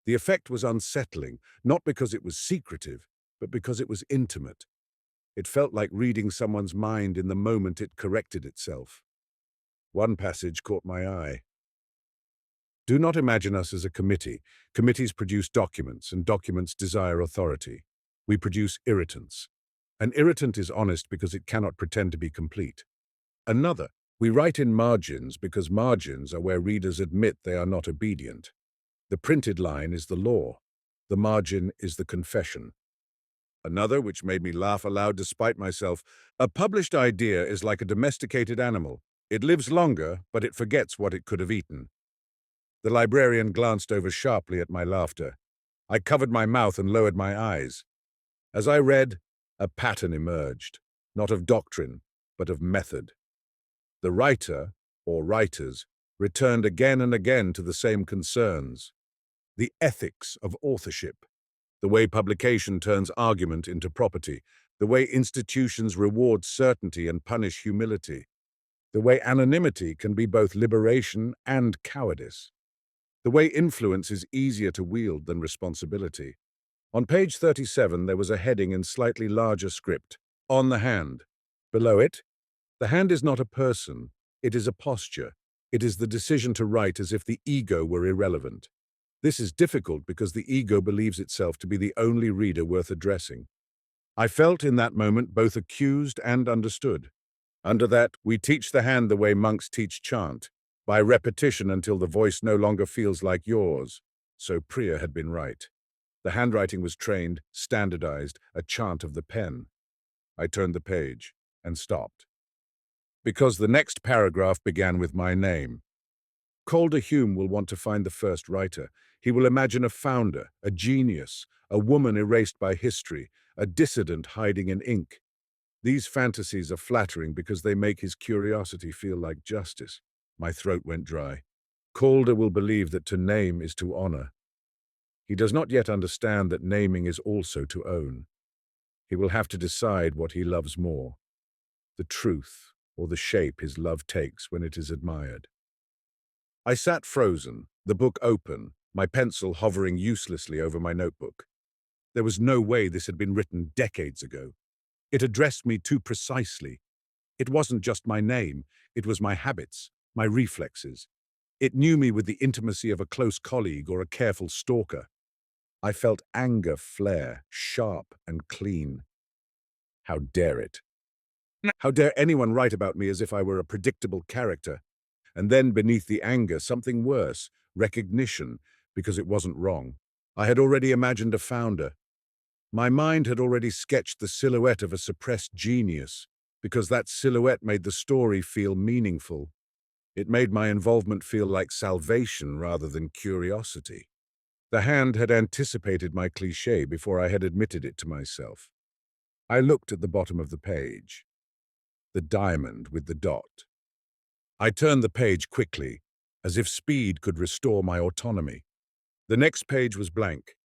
The effect was unsettling, not because it was secretive, but because it was intimate. It felt like reading someone's mind in the moment it corrected itself. One passage caught my eye. Do not imagine us as a committee. Committees produce documents, and documents desire authority. We produce irritants. An irritant is honest because it cannot pretend to be complete. Another, we write in margins because margins are where readers admit they are not obedient. The printed line is the law. The margin is the confession. Another, which made me laugh aloud despite myself, a published idea is like a domesticated animal. It lives longer, but it forgets what it could have eaten. The librarian glanced over sharply at my laughter. I covered my mouth and lowered my eyes. As I read, a pattern emerged, not of doctrine, but of method. The writer, or writers, returned again and again to the same concerns. The ethics of authorship, the way publication turns argument into property, the way institutions reward certainty and punish humility, the way anonymity can be both liberation and cowardice, the way influence is easier to wield than responsibility. On page 37, there was a heading in slightly larger script, on the hand. Below it, the hand is not a person, it is a posture. It is the decision to write as if the ego were irrelevant. This is difficult because the ego believes itself to be the only reader worth addressing. I felt in that moment both accused and understood. Under that, we teach the hand the way monks teach chant, by repetition until the voice no longer feels like yours. So Priya had been right. The handwriting was trained, standardized, a chant of the pen. I turned the page and stopped. Because the next paragraph began with my name. Calder Hume will want to find the first writer. He will imagine a founder, a genius, a woman erased by history, a dissident hiding in ink. These fantasies are flattering because they make his curiosity feel like justice. My throat went dry. Calder will believe that to name is to honor. He does not yet understand that naming is also to own. He will have to decide what he loves more, the truth or the shape his love takes when it is admired. I sat frozen, the book open, my pencil hovering uselessly over my notebook. There was no way this had been written decades ago. It addressed me too precisely. It wasn't just my name, it was my habits, my reflexes. It knew me with the intimacy of a close colleague or a careful stalker. I felt anger flare, sharp and clean. How dare it? How dare anyone write about me as if I were a predictable character? And then beneath the anger, something worse, recognition, because it wasn't wrong. I had already imagined a founder. My mind had already sketched the silhouette of a suppressed genius, because that silhouette made the story feel meaningful. It made my involvement feel like salvation rather than curiosity. The hand had anticipated my cliché before I had admitted it to myself. I looked at the bottom of the page. The diamond with the dot. I turned the page quickly, as if speed could restore my autonomy. The next page was blank.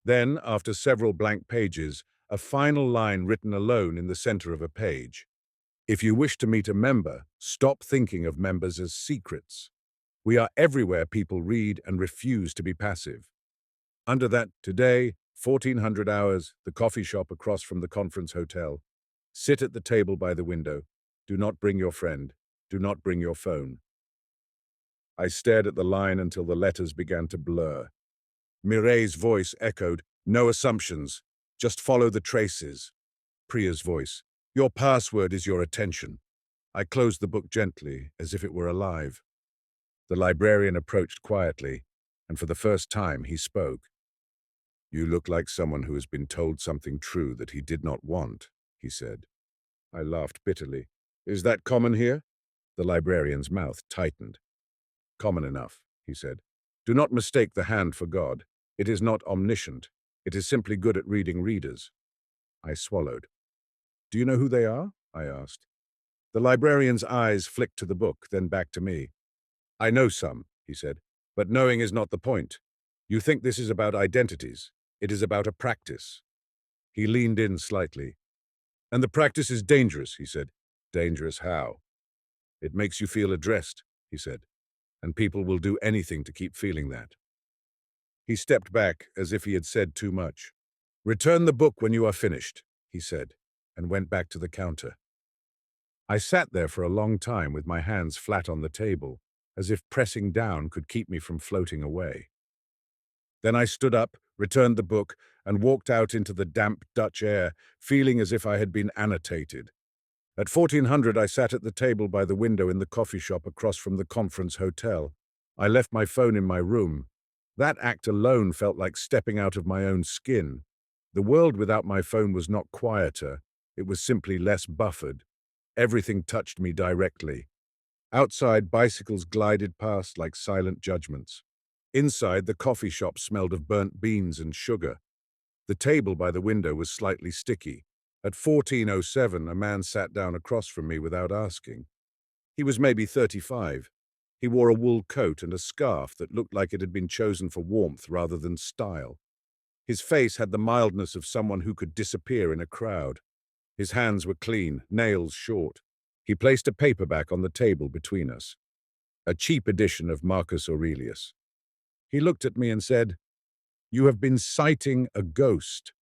Then, after several blank pages, a final line written alone in the center of a page. If you wish to meet a member, stop thinking of members as secrets. We are everywhere people read and refuse to be passive. Under that, today, 1400 hours, the coffee shop across from the conference hotel. Sit at the table by the window. Do not bring your friend. Do not bring your phone. I stared at the line until the letters began to blur. Mireille's voice echoed, "No assumptions. Just follow the traces." Priya's voice, "Your password is your attention." I closed the book gently, as if it were alive. The librarian approached quietly. and for the first time he spoke. "You look like someone who has been told something true that he did not want," he said. I laughed bitterly. "Is that common here?" The librarian's mouth tightened. "Common enough," he said. "Do not mistake the hand for God. It is not omniscient. It is simply good at reading readers." I swallowed. "Do you know who they are?" I asked. The librarian's eyes flicked to the book, then back to me. "I know some," he said, "but knowing is not the point. You think this is about identities. It is about a practice." He leaned in slightly. "And the practice is dangerous," he said. "Dangerous how?" "It makes you feel addressed," he said, "and people will do anything to keep feeling that." He stepped back as if he had said too much. "Return the book when you are finished," he said, and went back to the counter. I sat there for a long time with my hands flat on the table, as if pressing down could keep me from floating away. Then I stood up, returned the book, and walked out into the damp Dutch air, feeling as if I had been annotated. At 1400 I sat at the table by the window in the coffee shop across from the conference hotel. I left my phone in my room. That act alone felt like stepping out of my own skin. The world without my phone was not quieter, it was simply less buffered. Everything touched me directly. Outside, bicycles glided past like silent judgments. Inside, the coffee shop smelled of burnt beans and sugar. The table by the window was slightly sticky. At 1407, a man sat down across from me without asking. He was maybe 35. He wore a wool coat and a scarf that looked like it had been chosen for warmth rather than style. His face had the mildness of someone who could disappear in a crowd. His hands were clean, nails short. He placed a paperback on the table between us, a cheap edition of Marcus Aurelius. He looked at me and said, "You have been sighting a ghost."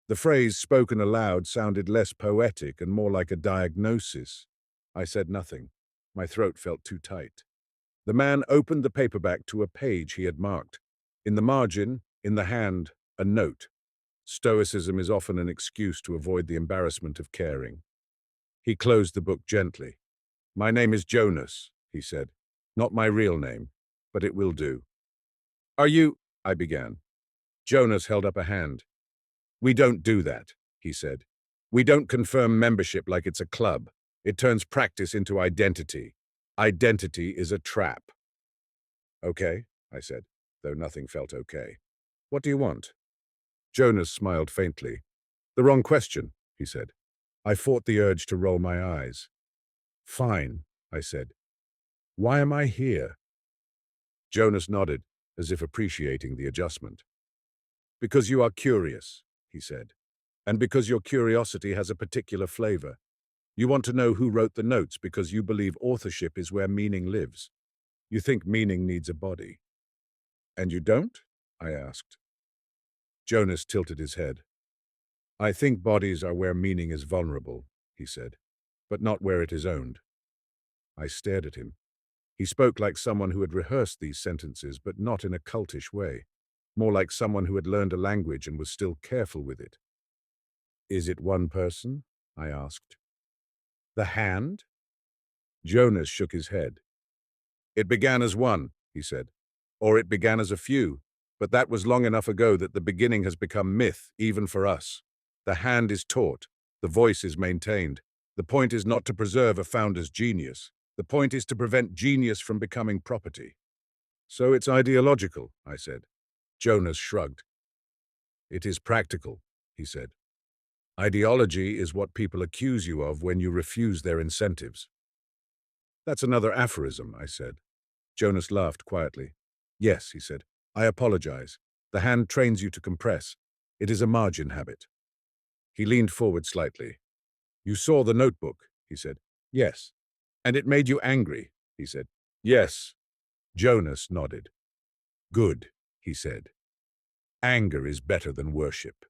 The phrase spoken aloud sounded less poetic and more like a diagnosis. I said nothing. My throat felt too tight. The man opened the paperback to a page he had marked. In the margin, in the hand, a note. Stoicism is often an excuse to avoid the embarrassment of caring. He closed the book gently. "My name is Jonas," he said. "Not my real name, but it will do." "Are you—" I began. Jonas held up a hand. "We don't do that," he said. "We don't confirm membership like it's a club. It turns practice into identity. Identity is a trap." "Okay," I said, though nothing felt okay. "What do you want?" Jonas smiled faintly. "The wrong question," he said. I fought the urge to roll my eyes. "Fine," I said. "Why am I here?" Jonas nodded, as if appreciating the adjustment. "Because you are curious," he said, "and because your curiosity has a particular flavor. You want to know who wrote the notes because you believe authorship is where meaning lives. You think meaning needs a body." "And you don't?" I asked. Jonas tilted his head. "I think bodies are where meaning is vulnerable," he said, "but not where it is owned." I stared at him. He spoke like someone who had rehearsed these sentences, but not in a cultish way, more like someone who had learned a language and was still careful with it. "Is it one person?" I asked. "The hand?" Jonas shook his head. "It began as one," he said, "or it began as a few, but that was long enough ago that the beginning has become myth, even for us. The hand is taught, the voice is maintained. The point is not to preserve a founder's genius. The point is to prevent genius from becoming property." "So it's ideological," I said. Jonas shrugged. "It is practical," he said. "Ideology is what people accuse you of when you refuse their incentives." "That's another aphorism," I said. Jonas laughed quietly. "Yes," he said. "I apologize. The hand trains you to compress. It is a margin habit." He leaned forward slightly. "You saw the notebook," he said. "Yes." "And it made you angry," he said. "Yes." Jonas nodded. "Good," he said. "Anger is better than worship."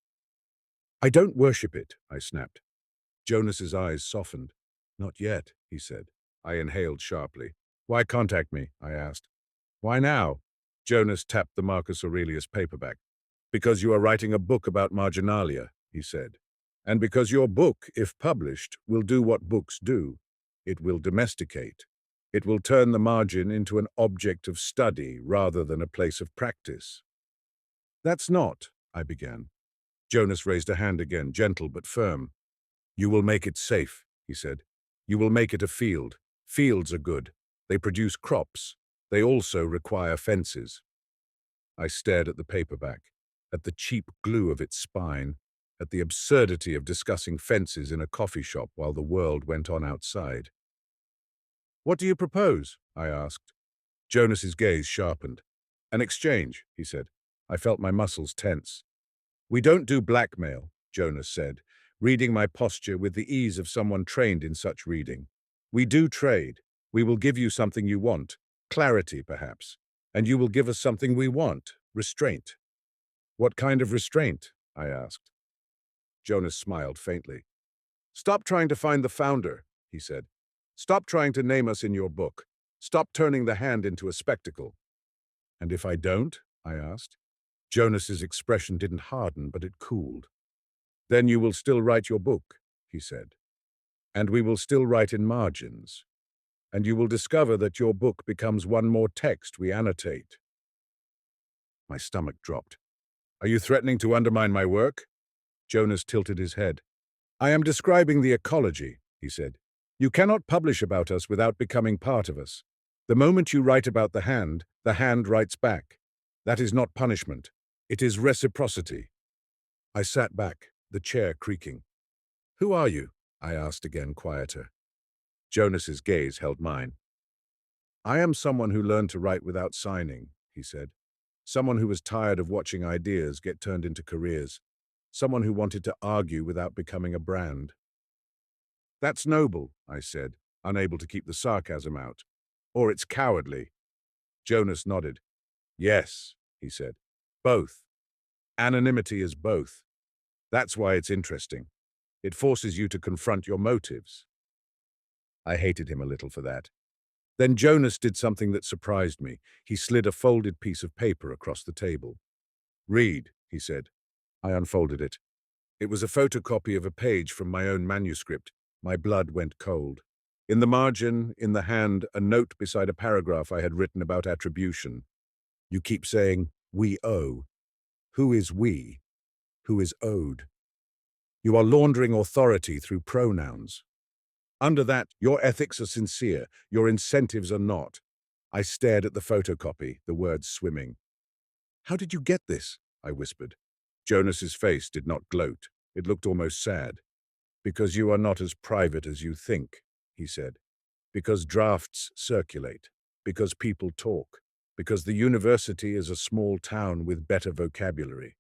"I don't worship it," I snapped. Jonas's eyes softened. "Not yet," he said. I inhaled sharply. "Why contact me?" I asked. "Why now?" Jonas tapped the Marcus Aurelius paperback. "Because you are writing a book about marginalia," he said. "And because your book, if published, will do what books do. It will domesticate. It will turn the margin into an object of study rather than a place of practice. That's not, I began. Jonas raised a hand again, gentle but firm. You will make it safe, he said. You will make it a field. Fields are good. They produce crops. They also require fences. I stared at the paperback, at the cheap glue of its spine, at the absurdity of discussing fences in a coffee shop while the world went on outside. What do you propose? I asked. Jonas's gaze sharpened. An exchange, he said. I felt my muscles tense. We don't do blackmail, Jonas said, reading my posture with the ease of someone trained in such reading. We do trade. We will give you something you want, clarity perhaps, and you will give us something we want, restraint. What kind of restraint? I asked. Jonas smiled faintly. Stop trying to find the founder, he said. Stop trying to name us in your book. Stop turning the hand into a spectacle. And if I don't? I asked. Jonas's expression didn't harden, but it cooled. Then you will still write your book, he said. And we will still write in margins. And you will discover that your book becomes one more text we annotate. My stomach dropped. Are you threatening to undermine my work? Jonas tilted his head. I am describing the ecology, he said. You cannot publish about us without becoming part of us. The moment you write about the hand writes back. That is not punishment. It is reciprocity. I sat back, the chair creaking. Who are you? I asked again, quieter. Jonas's gaze held mine. I am someone who learned to write without signing, he said. Someone who was tired of watching ideas get turned into careers. Someone who wanted to argue without becoming a brand. That's noble, I said, unable to keep the sarcasm out. Or it's cowardly. Jonas nodded. Yes, he said. Both. Anonymity is both. That's why it's interesting. It forces you to confront your motives. I hated him a little for that. Then Jonas did something that surprised me. He slid a folded piece of paper across the table. Read, he said. I unfolded it. It was a photocopy of a page from my own manuscript. My blood went cold. In the margin, in the hand, a note beside a paragraph I had written about attribution. You keep saying, we owe. Who is we? Who is owed? You are laundering authority through pronouns. Under that, your ethics are sincere, your incentives are not. I stared at the photocopy, the words swimming. How did you get this? I whispered. Jonas's face did not gloat. It looked almost sad. Because you are not as private as you think, he said. Because drafts circulate. Because people talk. Because the university is a small town with better vocabulary.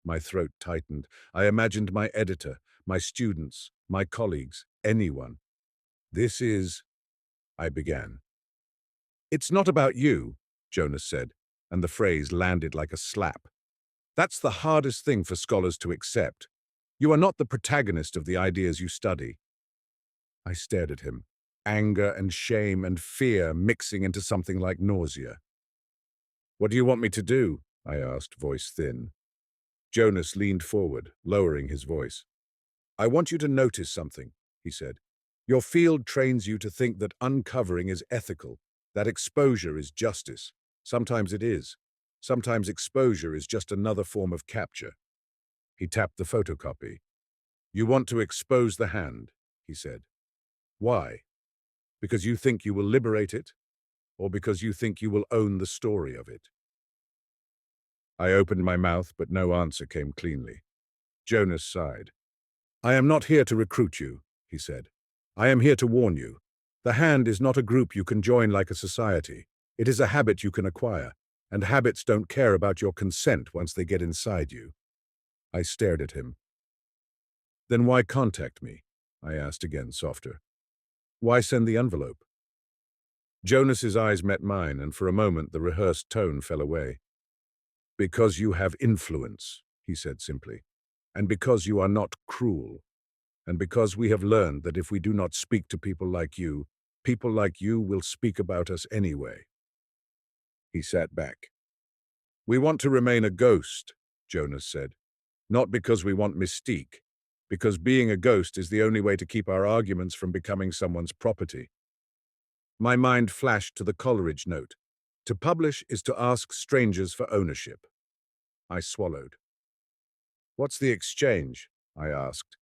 My throat tightened. I imagined my editor, my students, my colleagues, anyone. This is... I began. It's not about you, Jonas said, and the phrase landed like a slap. That's the hardest thing for scholars to accept. You are not the protagonist of the ideas you study. I stared at him, anger and shame and fear mixing into something like nausea. What do you want me to do? I asked, voice thin. Jonas leaned forward, lowering his voice. I want you to notice something, he said. Your field trains you to think that uncovering is ethical, that exposure is justice. Sometimes it is. Sometimes exposure is just another form of capture. He tapped the photocopy. You want to expose the hand, he said. Why? Because you think you will liberate it? Or because you think you will own the story of it? I opened my mouth, but no answer came cleanly. Jonas sighed. I am not here to recruit you, he said. I am here to warn you. The hand is not a group you can join like a society. It is a habit you can acquire, and habits don't care about your consent once they get inside you. I stared at him. Then why contact me? I asked again, softer. Why send the envelope? Jonas's eyes met mine, and for a moment the rehearsed tone fell away. Because you have influence, he said simply, and because you are not cruel, and because we have learned that if we do not speak to people like you will speak about us anyway. He sat back. We want to remain a ghost, Jonas said. Not because we want mystique, because being a ghost is the only way to keep our arguments from becoming someone's property. My mind flashed to the Coleridge note. To publish is to ask strangers for ownership. I swallowed. What's the exchange? I asked.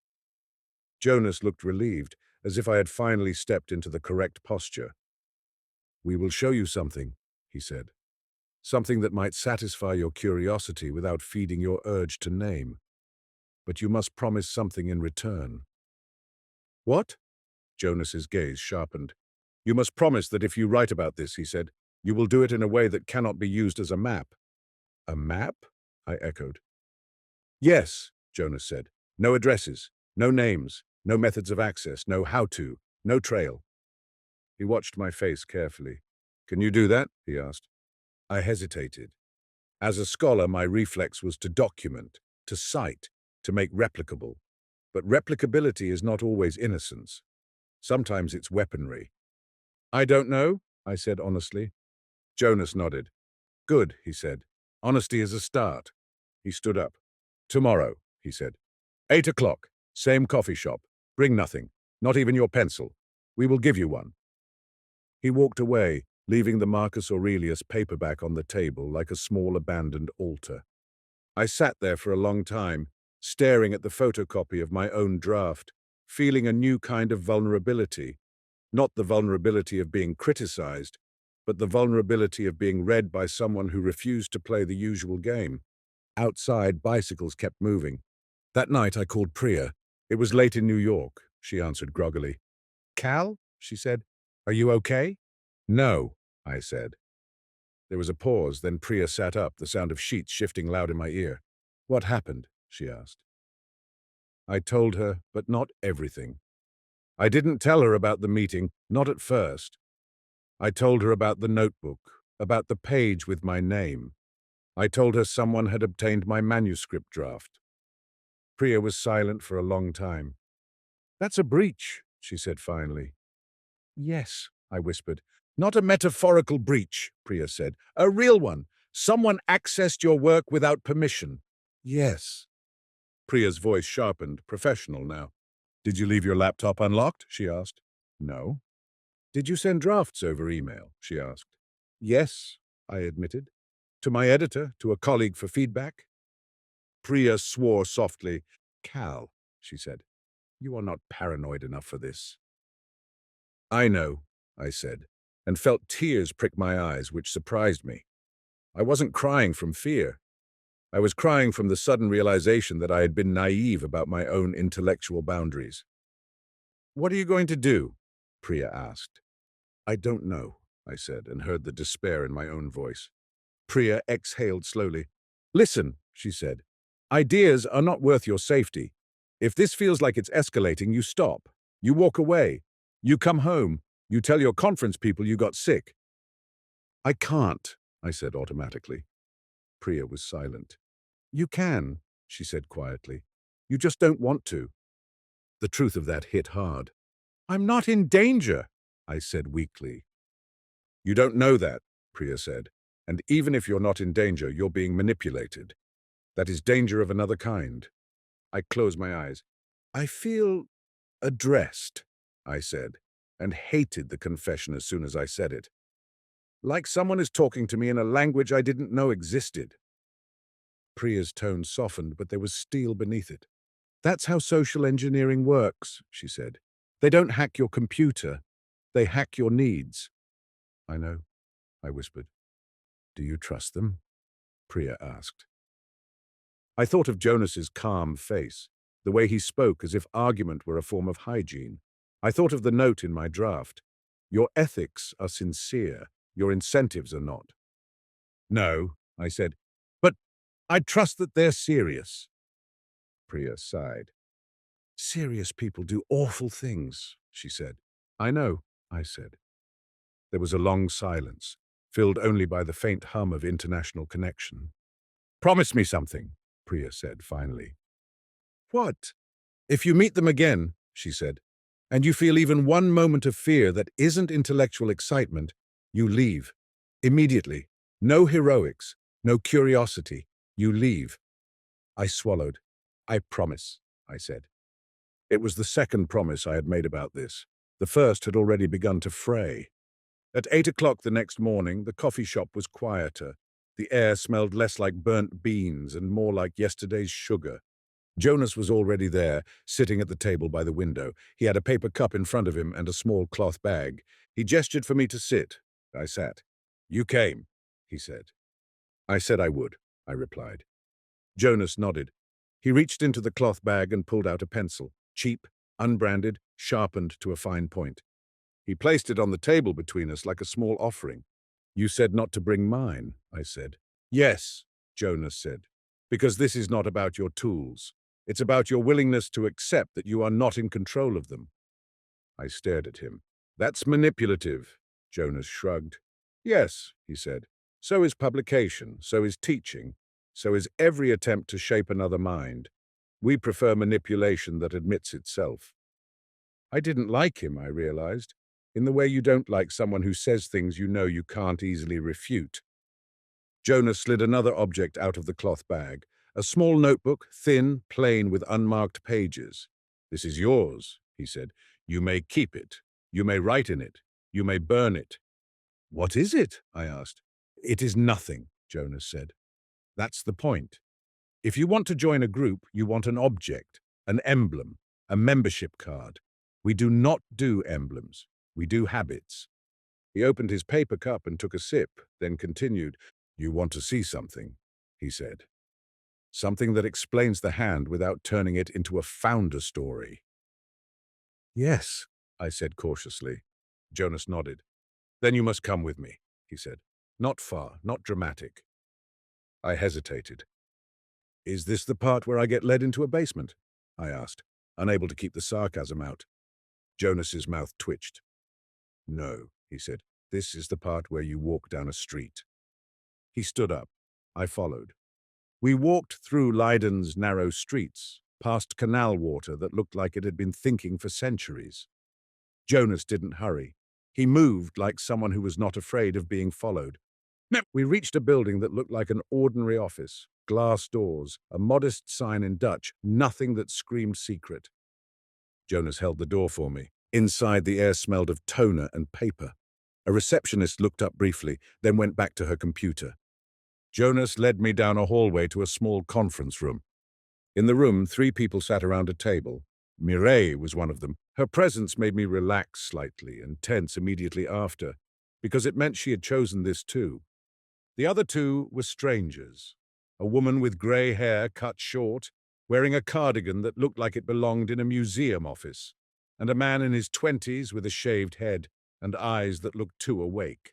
Jonas looked relieved, as if I had finally stepped into the correct posture. We will show you something, he said. Something that might satisfy your curiosity without feeding your urge to name. But you must promise something in return. What? Jonas's gaze sharpened. You must promise that if you write about this, he said, you will do it in a way that cannot be used as a map. A map? I echoed. Yes, Jonas said. No addresses, no names, no methods of access, no how-to, no trail. He watched my face carefully. Can you do that? He asked. I hesitated. As a scholar, my reflex was to document, to cite, to make replicable. But replicability is not always innocence. Sometimes it's weaponry. I don't know, I said honestly. Jonas nodded. Good, he said. Honesty is a start. He stood up. Tomorrow, he said. 8 o'clock, same coffee shop. Bring nothing, not even your pencil. We will give you one. He walked away, leaving the Marcus Aurelius paperback on the table like a small abandoned altar. I sat there for a long time, staring at the photocopy of my own draft, feeling a new kind of vulnerability. Not the vulnerability of being criticized, but the vulnerability of being read by someone who refused to play the usual game. Outside, bicycles kept moving. That night I called Priya. It was late in New York, she answered groggily. Cal, she said, are you okay? No, I said. There was a pause, then Priya sat up, the sound of sheets shifting loud in my ear. What happened? She asked. I told her, but not everything. I didn't tell her about the meeting, not at first. I told her about the notebook, about the page with my name. I told her someone had obtained my manuscript draft. Priya was silent for a long time. That's a breach, she said finally. Yes, I whispered. Not a metaphorical breach, Priya said. A real one. Someone accessed your work without permission. Yes. Priya's voice sharpened, professional now. Did you leave your laptop unlocked? She asked. No. Did you send drafts over email? She asked. Yes, I admitted. To my editor, to a colleague for feedback. Priya swore softly. Cal, she said, you are not paranoid enough for this. I know, I said, and felt tears prick my eyes, which surprised me. I wasn't crying from fear. I was crying from the sudden realization that I had been naive about my own intellectual boundaries. What are you going to do? Priya asked. I don't know, I said, and heard the despair in my own voice. Priya exhaled slowly. Listen, she said. Ideas are not worth your safety. If this feels like it's escalating, you stop. You walk away. You come home. You tell your conference people you got sick. I can't, I said automatically. Priya was silent. You can, she said quietly. You just don't want to. The truth of that hit hard. I'm not in danger, I said weakly. You don't know that, Priya said. And even if you're not in danger, you're being manipulated. That is danger of another kind. I closed my eyes. I feel addressed, I said, and hated the confession as soon as I said it. Like someone is talking to me in a language I didn't know existed. Priya's tone softened, but there was steel beneath it. That's how social engineering works, she said. They don't hack your computer. They hack your needs. I know, I whispered. Do you trust them? Priya asked. I thought of Jonas's calm face, the way he spoke as if argument were a form of hygiene. I thought of the note in my draft. Your ethics are sincere. Your incentives are not. No, I said, but I trust that they're serious. Priya sighed. Serious people do awful things, she said. I know, I said. There was a long silence, filled only by the faint hum of international connection. Promise me something, Priya said finally. What? If you meet them again, she said, and you feel even one moment of fear that isn't intellectual excitement, you leave. Immediately. No heroics, no curiosity. You leave. I swallowed. I promise, I said. It was the second promise I had made about this. The first had already begun to fray. At 8 o'clock the next morning, the coffee shop was quieter. The air smelled less like burnt beans and more like yesterday's sugar. Jonas was already there, sitting at the table by the window. He had a paper cup in front of him and a small cloth bag. He gestured for me to sit. I sat. "You came," he said. "I said I would," I replied. Jonas nodded. He reached into the cloth bag and pulled out a pencil, cheap, unbranded, sharpened to a fine point. He placed it on the table between us like a small offering. "You said not to bring mine," I said. "Yes," Jonas said, "because this is not about your tools. It's about your willingness to accept that you are not in control of them." I stared at him. "That's manipulative," Jonas shrugged. "Yes," he said. "So is publication, so is teaching, so is every attempt to shape another mind. We prefer manipulation that admits itself." I didn't like him, I realized, in the way you don't like someone who says things you know you can't easily refute. Jonas slid another object out of the cloth bag, a small notebook, thin, plain, with unmarked pages. "This is yours," he said. "You may keep it. You may write in it. You may burn it." "What is it?" I asked. "It is nothing," Jonas said. "That's the point. If you want to join a group, you want an object, an emblem, a membership card. We do not do emblems. We do habits." He opened his paper cup and took a sip, then continued. "You want to see something," he said. "Something that explains the hand without turning it into a founder story." "Yes," I said cautiously. Jonas nodded. "Then you must come with me," he said. "Not far, not dramatic." I hesitated. "Is this the part where I get led into a basement?" I asked, unable to keep the sarcasm out. Jonas's mouth twitched. "No," he said. "This is the part where you walk down a street." He stood up. I followed. We walked through Leiden's narrow streets, past canal water that looked like it had been thinking for centuries. Jonas didn't hurry. He moved like someone who was not afraid of being followed. We reached a building that looked like an ordinary office. Glass doors, a modest sign in Dutch, nothing that screamed secret. Jonas held the door for me. Inside, the air smelled of toner and paper. A receptionist looked up briefly, then went back to her computer. Jonas led me down a hallway to a small conference room. In the room, 3 people sat around a table. Mireille was one of them. Her presence made me relax slightly and tense immediately after, because it meant she had chosen this too. The other 2 were strangers. A woman with grey hair cut short, wearing a cardigan that looked like it belonged in a museum office, and a man in his 20s with a shaved head and eyes that looked too awake.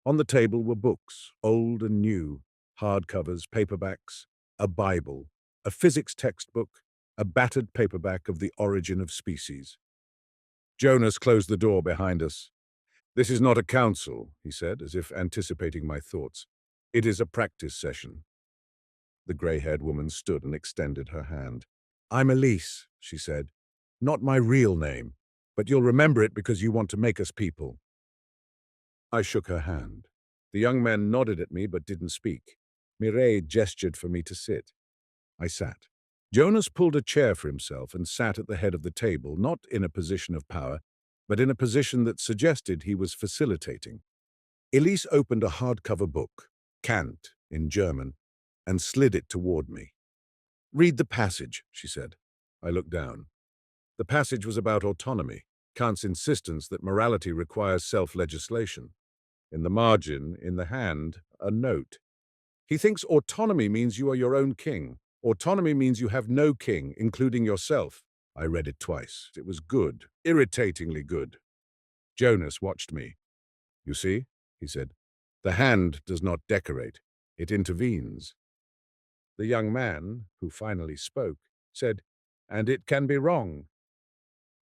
On the table were books, old and new, hardcovers, paperbacks, a Bible, a physics textbook, a battered paperback of The Origin of Species. Jonas closed the door behind us. "This is not a council," he said, as if anticipating my thoughts. "It is a practice session." The grey-haired woman stood and extended her hand. "I'm Elise," she said. "Not my real name, but you'll remember it because you want to make us people." I shook her hand. The young man nodded at me but didn't speak. Mireille gestured for me to sit. I sat. Jonas pulled a chair for himself and sat at the head of the table, not in a position of power, but in a position that suggested he was facilitating. Elise opened a hardcover book, Kant, in German, and slid it toward me. "Read the passage," she said. I looked down. The passage was about autonomy, Kant's insistence that morality requires self-legislation. In the margin, in the hand, a note. He thinks autonomy means you are your own king. Autonomy means you have no king, including yourself. I read it twice. It was good, irritatingly good. Jonas watched me. "You see," he said, "the hand does not decorate. It intervenes." The young man, who finally spoke, said, "And it can be wrong."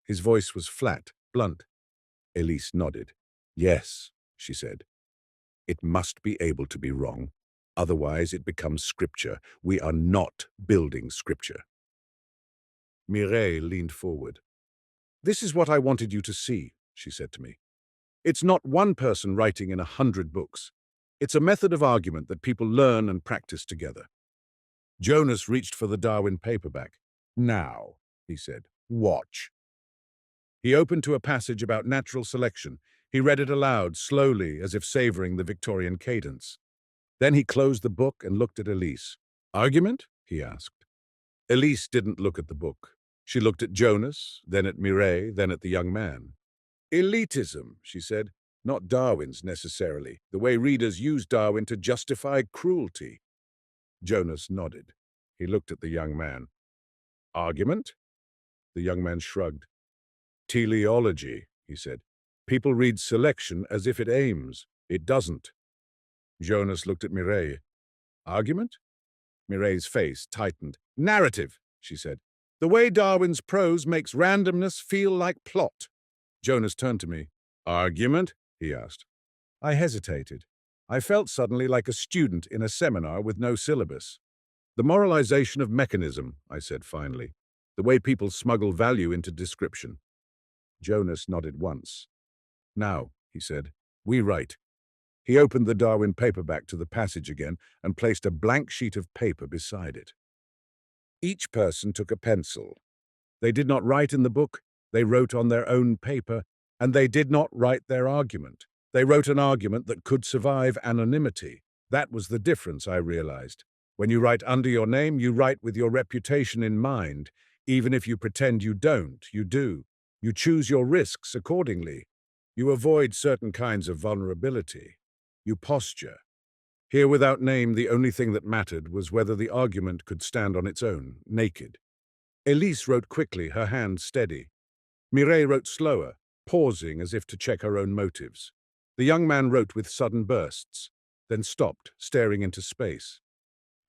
His voice was flat, blunt. Elise nodded. "Yes," she said. "It must be able to be wrong. Otherwise it becomes scripture. We are not building scripture." Mireille leaned forward. "This is what I wanted you to see," she said to me. "It's not one person writing in 100 books. It's a method of argument that people learn and practice together." Jonas reached for the Darwin paperback. "Now," he said, "watch." He opened to a passage about natural selection. He read it aloud, slowly, as if savoring the Victorian cadence. Then he closed the book and looked at Elise. "Argument?" he asked. Elise didn't look at the book. She looked at Jonas, then at Mireille, then at the young man. "Elitism," she said. "Not Darwin's, necessarily. The way readers use Darwin to justify cruelty." Jonas nodded. He looked at the young man. "Argument?" The young man shrugged. "Teleology," he said. "People read selection as if it aims. It doesn't." Jonas looked at Mireille. "Argument?" Mireille's face tightened. "Narrative," she said. "The way Darwin's prose makes randomness feel like plot." Jonas turned to me. "Argument?" he asked. I hesitated. I felt suddenly like a student in a seminar with no syllabus. "The moralization of mechanism," I said finally. "The way people smuggle value into description." Jonas nodded once. "Now," he said, "we write." He opened the Darwin paperback to the passage again and placed a blank sheet of paper beside it. Each person took a pencil. They did not write in the book, they wrote on their own paper, and they did not write their argument. They wrote an argument that could survive anonymity. That was the difference, I realized. When you write under your name, you write with your reputation in mind. Even if you pretend you don't, you do. You choose your risks accordingly. You avoid certain kinds of vulnerability. You posture. Here, without name, the only thing that mattered was whether the argument could stand on its own, naked. Elise wrote quickly, her hand steady. Mireille wrote slower, pausing as if to check her own motives. The young man wrote with sudden bursts, then stopped, staring into space.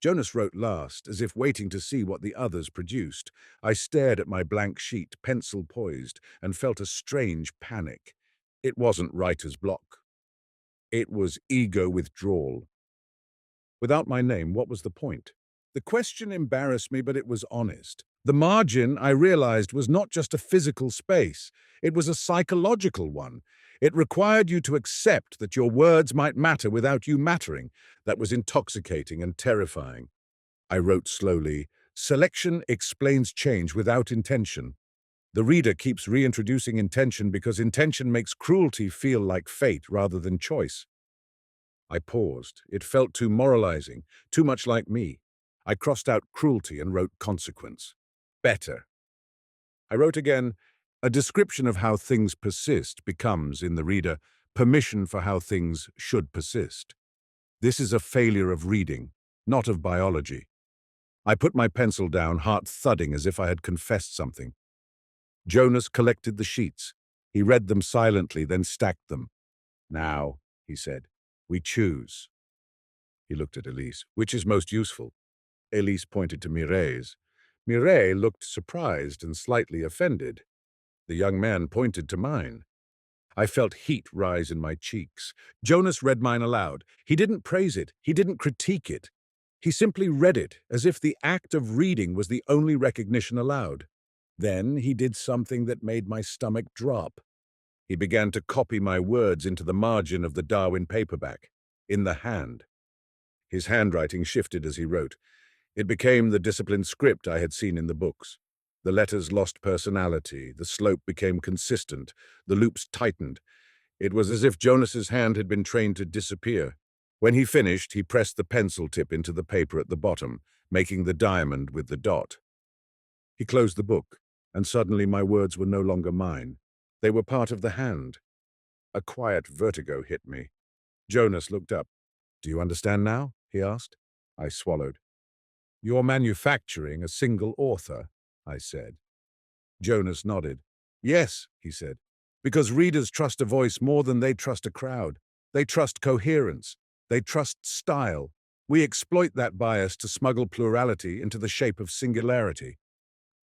Jonas wrote last, as if waiting to see what the others produced. I stared at my blank sheet, pencil poised, and felt a strange panic. It wasn't writer's block. It was ego withdrawal. Without my name, what was the point? The question embarrassed me, but it was honest. The margin, I realized, was not just a physical space. It was a psychological one. It required you to accept that your words might matter without you mattering. That was intoxicating and terrifying. I wrote slowly, "Selection explains change without intention. The reader keeps reintroducing intention because intention makes cruelty feel like fate rather than choice." I paused. It felt too moralizing, too much like me. I crossed out cruelty and wrote consequence. Better. I wrote again, "A description of how things persist becomes, in the reader, permission for how things should persist. This is a failure of reading, not of biology." I put my pencil down, heart thudding as if I had confessed something. Jonas collected the sheets. He read them silently, then stacked them. "Now," he said, "we choose." He looked at Elise. "Which is most useful?" Elise pointed to Mireille's. Mireille looked surprised and slightly offended. The young man pointed to mine. I felt heat rise in my cheeks. Jonas read mine aloud. He didn't praise it. He didn't critique it. He simply read it, as if the act of reading was the only recognition allowed. Then he did something that made my stomach drop. He began to copy my words into the margin of the Darwin paperback, in the hand. His handwriting shifted as he wrote. It became the disciplined script I had seen in the books. The letters lost personality, the slope became consistent, the loops tightened. It was as if Jonas's hand had been trained to disappear. When he finished, he pressed the pencil tip into the paper at the bottom, making the diamond with the dot. He closed the book, and suddenly my words were no longer mine. They were part of the hand. A quiet vertigo hit me. Jonas looked up. "Do you understand now?" he asked. I swallowed. "You're manufacturing a single author," I said. Jonas nodded. "Yes," he said, "because readers trust a voice more than they trust a crowd. They trust coherence. They trust style. We exploit that bias to smuggle plurality into the shape of singularity."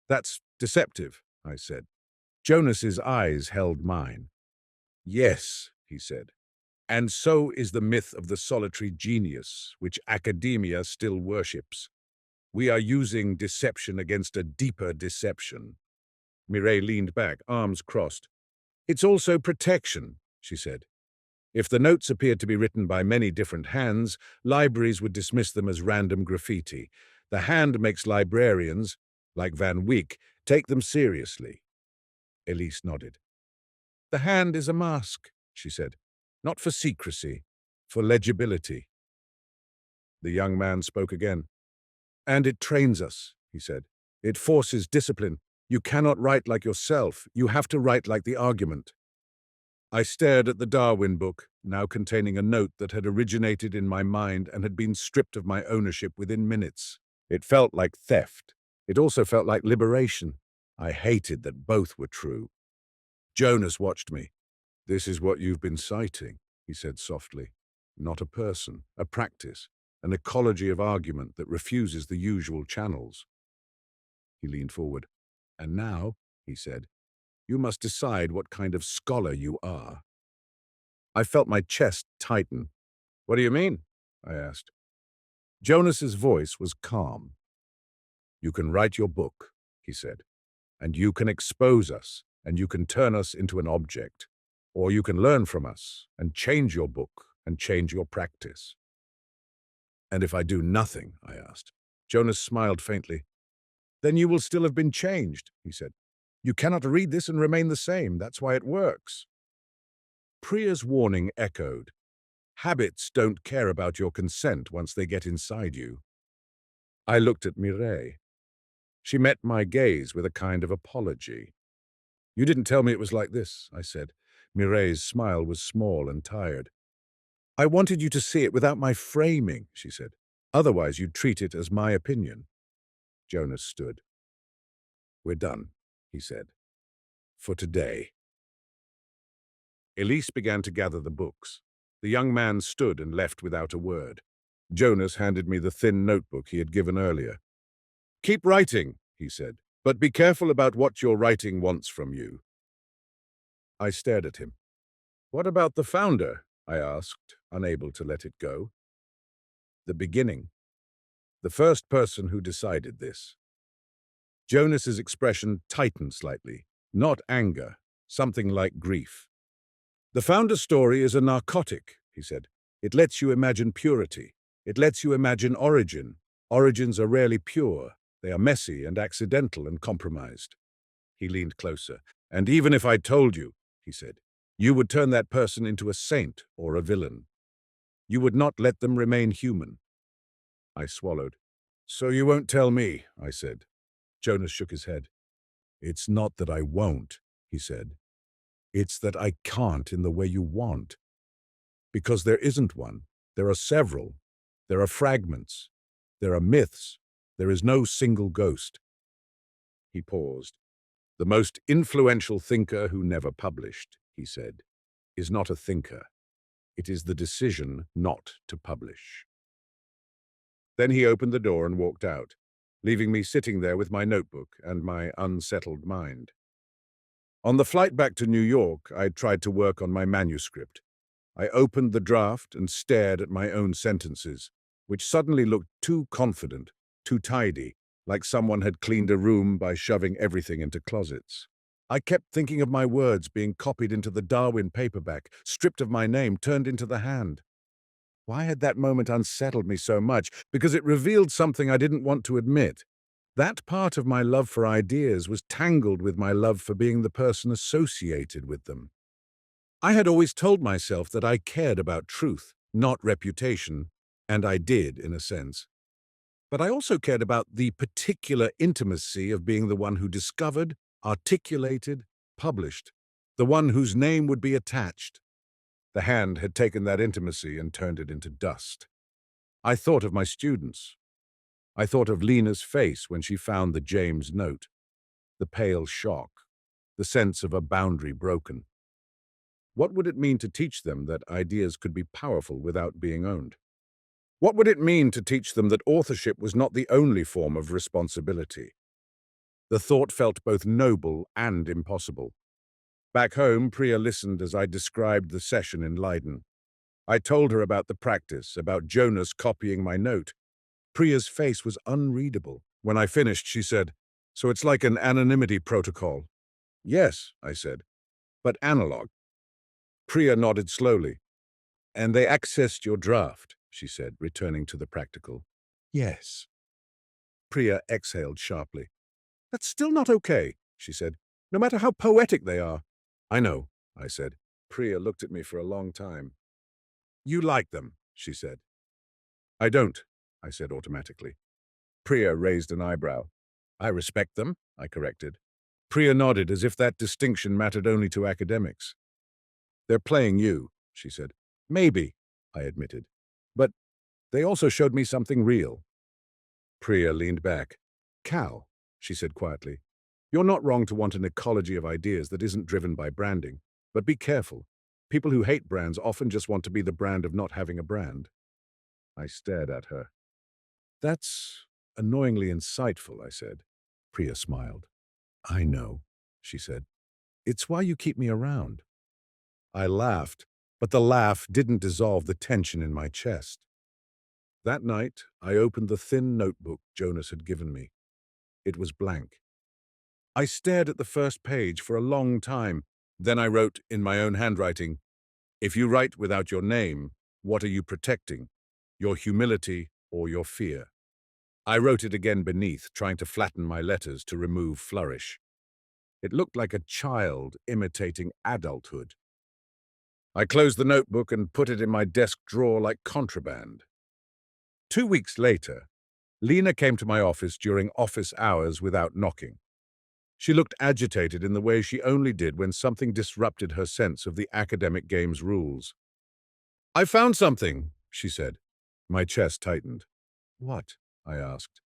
"That's deceptive," I said. Jonas's eyes held mine. "Yes," he said, "and so is the myth of the solitary genius, which academia still worships. We are using deception against a deeper deception." Mireille leaned back, arms crossed. "It's also protection," she said. "If the notes appeared to be written by many different hands, libraries would dismiss them as random graffiti. The hand makes librarians, like Van Wyck, take them seriously." Elise nodded. "The hand is a mask," she said. Not for secrecy, for legibility. The young man spoke again. And it trains us, he said. It forces discipline. You cannot write like yourself. You have to write like the argument. I stared at the Darwin book, now containing a note that had originated in my mind and had been stripped of my ownership within minutes. It felt like theft. It also felt like liberation. I hated that both were true. Jonas watched me. This is what you've been citing, he said softly. Not a person, a practice, an ecology of argument that refuses the usual channels. He leaned forward. And now, he said, you must decide what kind of scholar you are. I felt my chest tighten. What do you mean? I asked. Jonas's voice was calm. You can write your book, he said, and you can expose us, and you can turn us into an object, or you can learn from us and change your book and change your practice. And if I do nothing, I asked. Jonas smiled faintly. Then you will still have been changed, he said. You cannot read this and remain the same. That's why it works. Priya's warning echoed. Habits don't care about your consent once they get inside you. I looked at Mireille. She met my gaze with a kind of apology. You didn't tell me it was like this, I said. Mireille's smile was small and tired. I wanted you to see it without my framing, she said. Otherwise you'd treat it as my opinion. Jonas stood. We're done, he said. For today. Elise began to gather the books. The young man stood and left without a word. Jonas handed me the thin notebook he had given earlier. Keep writing, he said, but be careful about what your writing wants from you. I stared at him. What about the founder? I asked, unable to let it go. The beginning. The first person who decided this. Jonas's expression tightened slightly. Not anger, something like grief. The founder's story is a narcotic, he said. It lets you imagine purity. It lets you imagine origin. Origins are rarely pure. They are messy and accidental and compromised. He leaned closer. And even if I told you, he said, you would turn that person into a saint or a villain. You would not let them remain human. I swallowed. So you won't tell me, I said. Jonas shook his head. It's not that I won't, he said. It's that I can't in the way you want. Because there isn't one. There are several. There are fragments. There are myths. There is no single ghost. He paused. The most influential thinker who never published, he said, is not a thinker. It is the decision not to publish. Then he opened the door and walked out, leaving me sitting there with my notebook and my unsettled mind. On the flight back to New York, I tried to work on my manuscript. I opened the draft and stared at my own sentences, which suddenly looked too confident, too tidy, like someone had cleaned a room by shoving everything into closets. I kept thinking of my words being copied into the Darwin paperback, stripped of my name, turned into the hand. Why had that moment unsettled me so much? Because it revealed something I didn't want to admit. That part of my love for ideas was tangled with my love for being the person associated with them. I had always told myself that I cared about truth, not reputation, and I did, in a sense. But I also cared about the particular intimacy of being the one who discovered, articulated, published, the one whose name would be attached. The hand had taken that intimacy and turned it into dust. I thought of my students. I thought of Lena's face when she found the James note, the pale shock, the sense of a boundary broken. What would it mean to teach them that ideas could be powerful without being owned? What would it mean to teach them that authorship was not the only form of responsibility? The thought felt both noble and impossible. Back home, Priya listened as I described the session in Leiden. I told her about the practice, about Jonas copying my note. Priya's face was unreadable. When I finished, she said, "So it's like an anonymity protocol." "Yes," I said, "but analog." Priya nodded slowly. "And they accessed your draft," she said, returning to the practical. "Yes." Priya exhaled sharply. "That's still not okay," she said, "no matter how poetic they are." "I know," I said. Priya looked at me for a long time. You like them, she said. I don't, I said automatically. Priya raised an eyebrow. I respect them, I corrected. Priya nodded as if that distinction mattered only to academics. They're playing you, she said. Maybe, I admitted. But they also showed me something real. Priya leaned back. Cal, she said quietly, you're not wrong to want an ecology of ideas that isn't driven by branding. But be careful. People who hate brands often just want to be the brand of not having a brand. I stared at her. That's annoyingly insightful, I said. Priya smiled. I know, she said. It's why you keep me around. I laughed, but the laugh didn't dissolve the tension in my chest. That night, I opened the thin notebook Jonas had given me. It was blank. I stared at the first page for a long time. Then I wrote in my own handwriting, if you write without your name, what are you protecting? Your humility or your fear? I wrote it again beneath, trying to flatten my letters to remove flourish. It looked like a child imitating adulthood. I closed the notebook and put it in my desk drawer like contraband. 2 weeks later, Lena came to my office during office hours without knocking. She looked agitated in the way she only did when something disrupted her sense of the academic game's rules. I found something, she said. My chest tightened. What? I asked.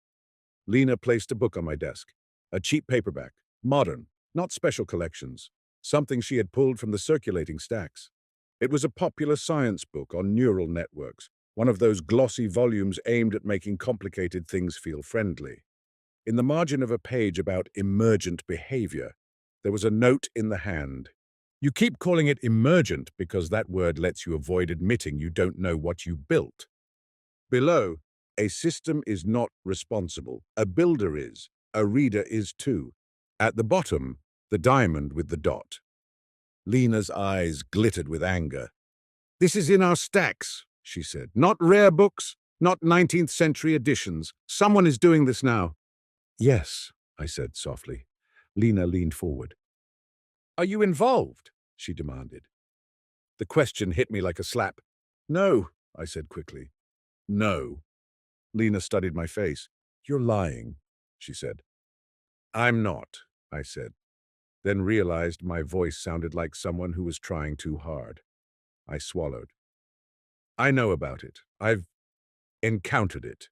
Lena placed a book on my desk. A cheap paperback. Modern, not special collections. Something she had pulled from the circulating stacks. It was a popular science book on neural networks, one of those glossy volumes aimed at making complicated things feel friendly. In the margin of a page about emergent behavior, there was a note in the hand. You keep calling it emergent because that word lets you avoid admitting you don't know what you built. Below, a system is not responsible. A builder is. A reader is too. At the bottom, the diamond with the dot. Lena's eyes glittered with anger. This is in our stacks, she said. Not rare books, not 19th-century editions. Someone is doing this now. Yes, I said softly. Lena leaned forward. Are you involved? She demanded. The question hit me like a slap. No, I said quickly. No. Lena studied my face. You're lying, she said. I'm not, I said, then realized my voice sounded like someone who was trying too hard. I swallowed. I know about it. I've encountered it.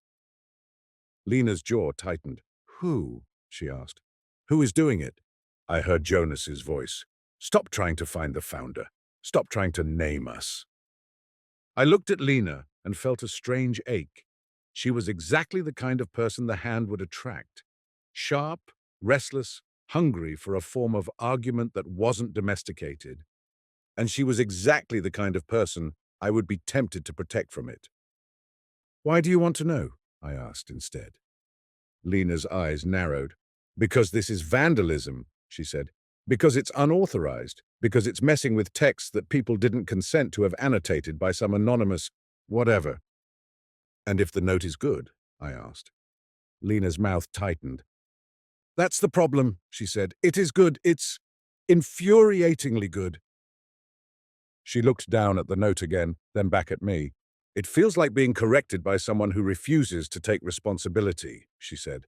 Lena's jaw tightened. Who? She asked. Who is doing it? I heard Jonas's voice. Stop trying to find the founder. Stop trying to name us. I looked at Lena and felt a strange ache. She was exactly the kind of person the hand would attract. Sharp, restless, hungry for a form of argument that wasn't domesticated. And she was exactly the kind of person I would be tempted to protect from it. Why do you want to know? I asked instead. Lena's eyes narrowed. Because this is vandalism, she said. Because it's unauthorized. Because it's messing with texts that people didn't consent to have annotated by some anonymous whatever. And if the note is good? I asked. Lena's mouth tightened. That's the problem, she said. It is good. It's infuriatingly good. She looked down at the note again, then back at me. It feels like being corrected by someone who refuses to take responsibility, she said.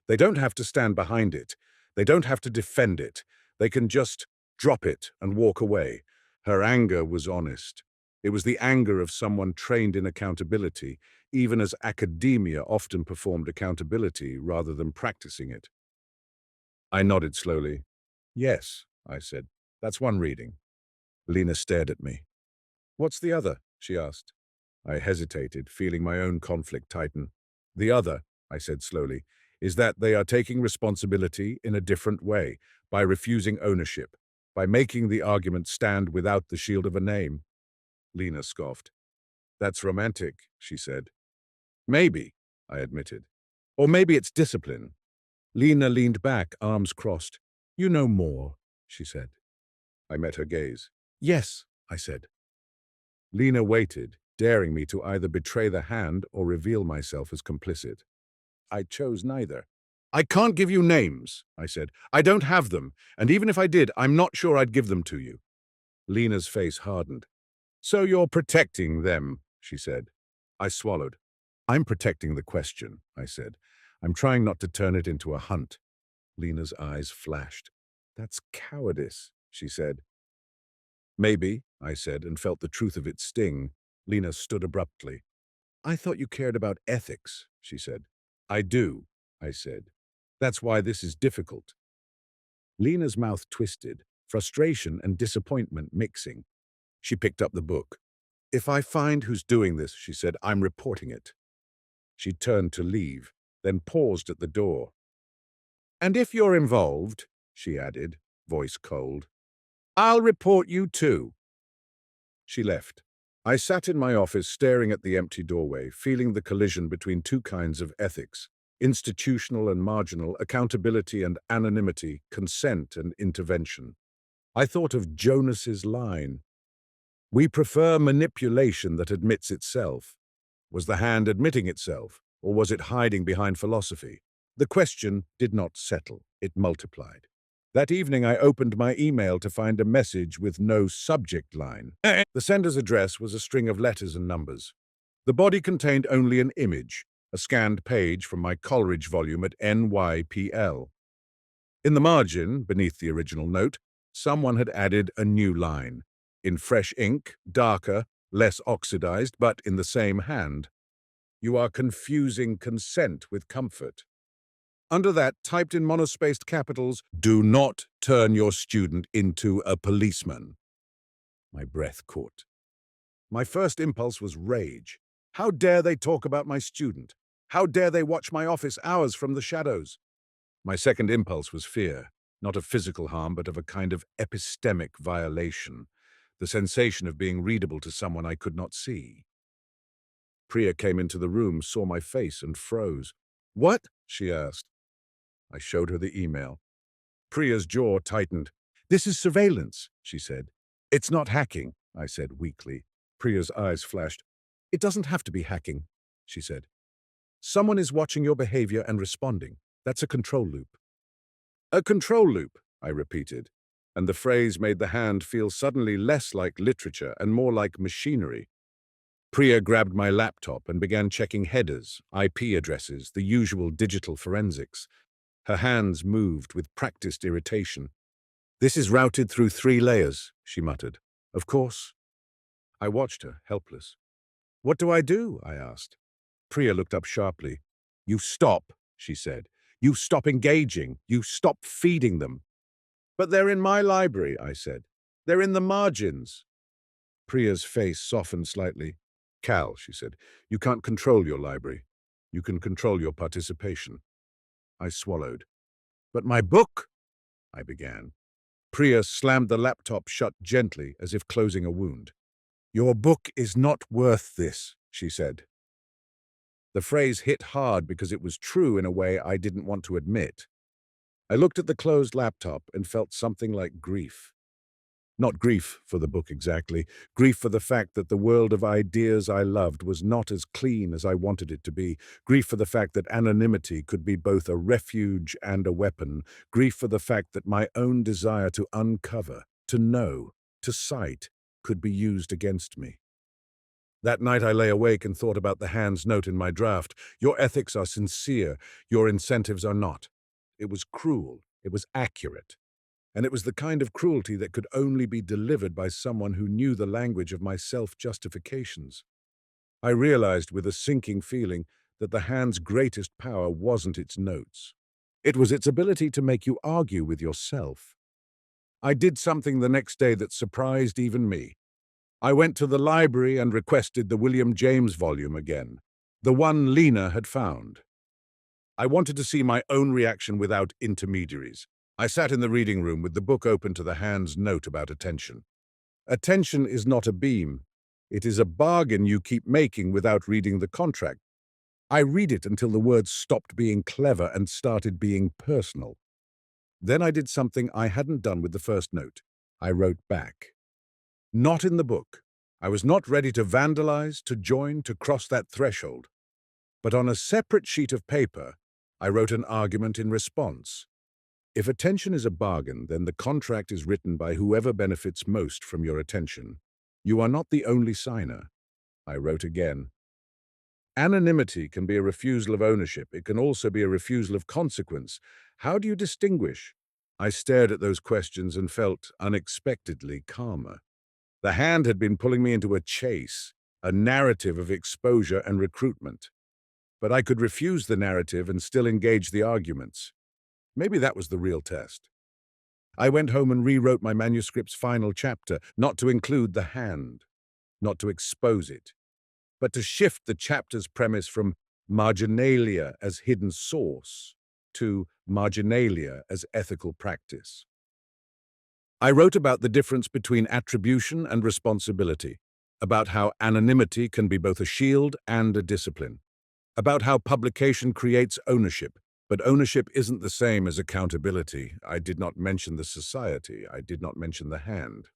They don't have to stand behind it. They don't have to defend it. They can just drop it and walk away. Her anger was honest. It was the anger of someone trained in accountability, even as academia often performed accountability rather than practicing it. I nodded slowly. Yes, I said. That's one reading. Lena stared at me. What's the other? She asked. I hesitated, feeling my own conflict tighten. The other, I said slowly, is that they are taking responsibility in a different way, by refusing ownership, by making the argument stand without the shield of a name. Lena scoffed. That's romantic, she said. Maybe, I admitted. Or maybe it's discipline. Lena leaned back, arms crossed. You know more, she said. I met her gaze. Yes, I said. Lena waited, daring me to either betray the hand or reveal myself as complicit. I chose neither. I can't give you names, I said. I don't have them, and even if I did, I'm not sure I'd give them to you. Lena's face hardened. So you're protecting them, she said. I swallowed. I'm protecting the question, I said. I'm trying not to turn it into a hunt. Lena's eyes flashed. That's cowardice, she said. Maybe, I said, and felt the truth of its sting. Lena stood abruptly. I thought you cared about ethics, she said. I do, I said. That's why this is difficult. Lena's mouth twisted, frustration and disappointment mixing. She picked up the book. If I find who's doing this, she said, I'm reporting it. She turned to leave, then paused at the door. And if you're involved, she added, voice cold, I'll report you too. She left. I sat in my office staring at the empty doorway, feeling the collision between two kinds of ethics, institutional and marginal, accountability and anonymity, consent and intervention. I thought of Jonas's line, "We prefer manipulation that admits itself." Was the hand admitting itself, or was it hiding behind philosophy? The question did not settle, it multiplied. That evening I opened my email to find a message with no subject line. The sender's address was a string of letters and numbers. The body contained only an image, a scanned page from my Coleridge volume at NYPL. In the margin, beneath the original note, someone had added a new line, in fresh ink, darker, less oxidized, but in the same hand. You are confusing consent with comfort. Under that, typed in monospaced capitals, do not turn your student into a policeman. My breath caught. My first impulse was rage. How dare they talk about my student? How dare they watch my office hours from the shadows? My second impulse was fear, not of physical harm, but of a kind of epistemic violation, the sensation of being readable to someone I could not see. Priya came into the room, saw my face, and froze. What? She asked. I showed her the email. Priya's jaw tightened. This is surveillance, she said. It's not hacking, I said weakly. Priya's eyes flashed. It doesn't have to be hacking, she said. Someone is watching your behavior and responding. That's a control loop. A control loop, I repeated, and the phrase made the hand feel suddenly less like literature and more like machinery. Priya grabbed my laptop and began checking headers, IP addresses, the usual digital forensics. Her hands moved with practiced irritation. This is routed through 3 layers, she muttered. Of course. I watched her, helpless. What do? I asked. Priya looked up sharply. You stop, she said. You stop engaging. You stop feeding them. But they're in my library, I said. They're in the margins. Priya's face softened slightly. Cal, she said, you can't control your library. You can control your participation. I swallowed. But my book, I began. Priya slammed the laptop shut gently, as if closing a wound. Your book is not worth this, she said. The phrase hit hard because it was true in a way I didn't want to admit. I looked at the closed laptop and felt something like grief. Not grief for the book exactly, grief for the fact that the world of ideas I loved was not as clean as I wanted it to be, grief for the fact that anonymity could be both a refuge and a weapon, grief for the fact that my own desire to uncover, to know, to cite, could be used against me. That night I lay awake and thought about the hand's note in my draft. Your ethics are sincere, your incentives are not. It was cruel, it was accurate. And it was the kind of cruelty that could only be delivered by someone who knew the language of my self-justifications. I realized with a sinking feeling that the hand's greatest power wasn't its notes. It was its ability to make you argue with yourself. I did something the next day that surprised even me. I went to the library and requested the William James volume again, the one Lena had found. I wanted to see my own reaction without intermediaries. I sat in the reading room with the book open to the hand's note about attention. Attention is not a beam. It is a bargain you keep making without reading the contract. I read it until the words stopped being clever and started being personal. Then I did something I hadn't done with the first note. I wrote back. Not in the book. I was not ready to vandalize, to join, to cross that threshold. But on a separate sheet of paper, I wrote an argument in response. If attention is a bargain, then the contract is written by whoever benefits most from your attention. You are not the only signer. I wrote again. Anonymity can be a refusal of ownership. It can also be a refusal of consequence. How do you distinguish? I stared at those questions and felt unexpectedly calmer. The hand had been pulling me into a chase, a narrative of exposure and recruitment. But I could refuse the narrative and still engage the arguments. Maybe that was the real test. I went home and rewrote my manuscript's final chapter, not to include the hand, not to expose it, but to shift the chapter's premise from marginalia as hidden source to marginalia as ethical practice. I wrote about the difference between attribution and responsibility, about how anonymity can be both a shield and a discipline, about how publication creates ownership, but ownership isn't the same as accountability. I did not mention the society. I did not mention the hand.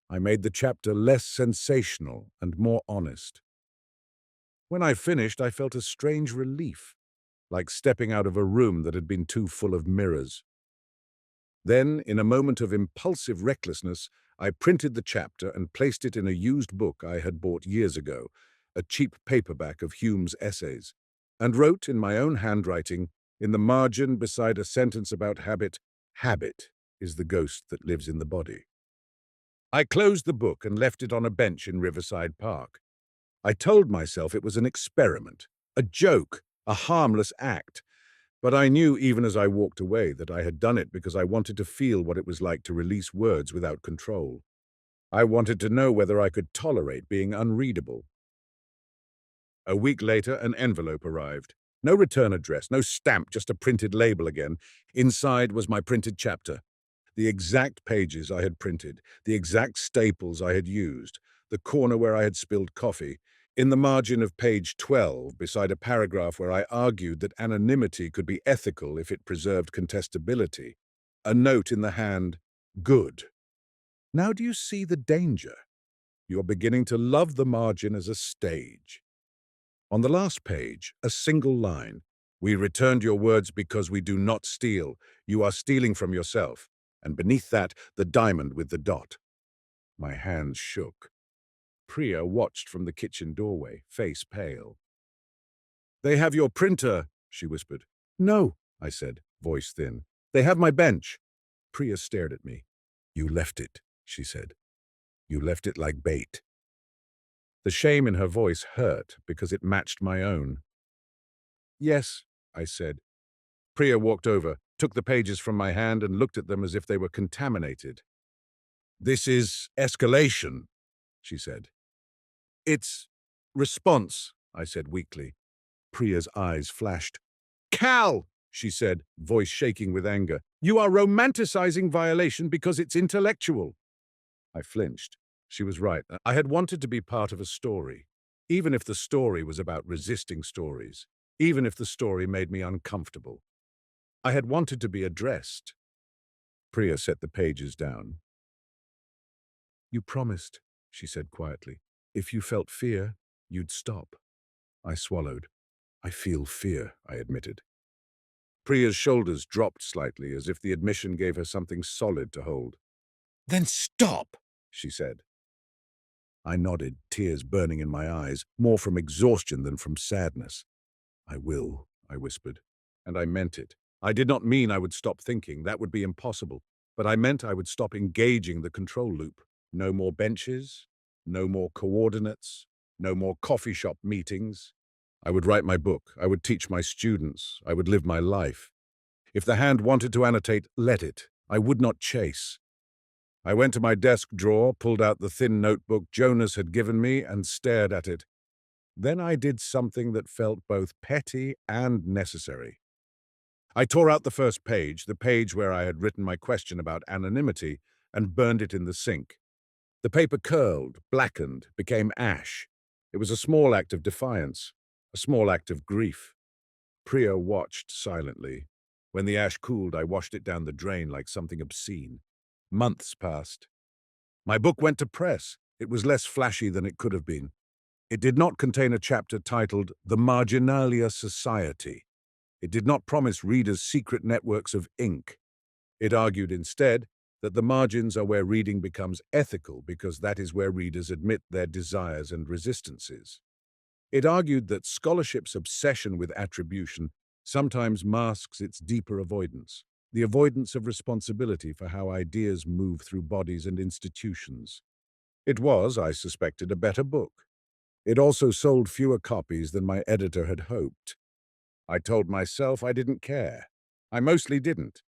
I made the chapter less sensational and more honest. When I finished, I felt a strange relief, like stepping out of a room that had been too full of mirrors. Then, in a moment of impulsive recklessness, I printed the chapter and placed it in a used book I had bought years ago, a cheap paperback of Hume's essays, and wrote in my own handwriting, in the margin beside a sentence about habit, "Habit is the ghost that lives in the body." I closed the book and left it on a bench in Riverside Park. I told myself it was an experiment, a joke, a harmless act, but I knew even as I walked away that I had done it because I wanted to feel what it was like to release words without control. I wanted to know whether I could tolerate being unreadable. A week later, an envelope arrived. No return address, no stamp, just a printed label again. Inside was my printed chapter. The exact pages I had printed, the exact staples I had used, the corner where I had spilled coffee. In the margin of page 12, beside a paragraph where I argued that anonymity could be ethical if it preserved contestability, a note in the hand, "Good." Now do you see the danger? You're beginning to love the margin as a stage. On the last page, a single line, "We returned your words because we do not steal. You are stealing from yourself." And beneath that, the diamond with the dot. My hands shook. Priya watched from the kitchen doorway, face pale. "They have your printer," she whispered. "No," I said, voice thin. "They have my bench." Priya stared at me. "You left it," she said. "You left it like bait." The shame in her voice hurt because it matched my own. "Yes," I said. Priya walked over, took the pages from my hand and looked at them as if they were contaminated. "This is escalation," she said. "It's response," I said weakly. Priya's eyes flashed. "Cal," she said, voice shaking with anger, "you are romanticizing violation because it's intellectual." I flinched. She was right. I had wanted to be part of a story, even if the story was about resisting stories, even if the story made me uncomfortable. I had wanted to be addressed. Priya set the pages down. "You promised," she said quietly. "If you felt fear, you'd stop." I swallowed. "I feel fear," I admitted. Priya's shoulders dropped slightly, as if the admission gave her something solid to hold. "Then stop," she said. I nodded, tears burning in my eyes, more from exhaustion than from sadness. "I will," I whispered. And I meant it. I did not mean I would stop thinking. That would be impossible. But I meant I would stop engaging the control loop. No more benches, no more coordinates, no more coffee shop meetings. I would write my book. I would teach my students. I would live my life. If the hand wanted to annotate, let it. I would not chase. I went to my desk drawer, pulled out the thin notebook Jonas had given me, and stared at it. Then I did something that felt both petty and necessary. I tore out the first page, the page where I had written my question about anonymity, and burned it in the sink. The paper curled, blackened, became ash. It was a small act of defiance, a small act of grief. Priya watched silently. When the ash cooled, I washed it down the drain like something obscene. Months passed. My book went to press. It was less flashy than it could have been. It did not contain a chapter titled The Marginalia Society. It did not promise readers secret networks of ink. It argued instead that the margins are where reading becomes ethical because that is where readers admit their desires and resistances. It argued that scholarship's obsession with attribution sometimes masks its deeper avoidance, the avoidance of responsibility for how ideas move through bodies and institutions. It was, I suspected, a better book. It also sold fewer copies than my editor had hoped. I told myself I didn't care. I mostly didn't.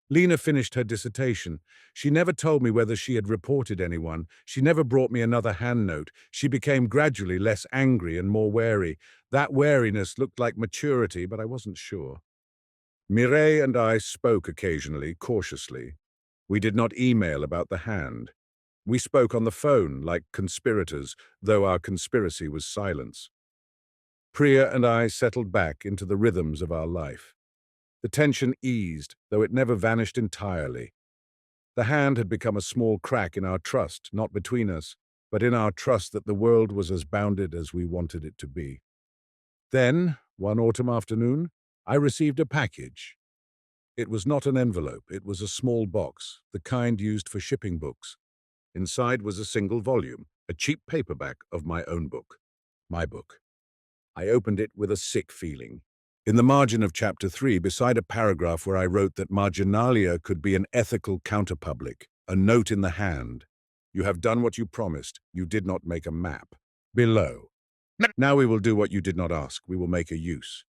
Lena finished her dissertation. She never told me whether she had reported anyone. She never brought me another hand note. She became gradually less angry and more wary. That wariness looked like maturity, but I wasn't sure. Mireille and I spoke occasionally, cautiously. We did not email about the hand. We spoke on the phone like conspirators, though our conspiracy was silence. Priya and I settled back into the rhythms of our life. The tension eased, though it never vanished entirely. The hand had become a small crack in our trust, not between us, but in our trust that the world was as bounded as we wanted it to be. Then, one autumn afternoon, I received a package. It was not an envelope, it was a small box, the kind used for shipping books. Inside was a single volume, a cheap paperback of my own book. My book. I opened it with a sick feeling. In the margin of Chapter 3, beside a paragraph where I wrote that marginalia could be an ethical counterpublic, a note in the hand. You have done what you promised. You did not make a map. Below. Now we will do what you did not ask. We will make a use.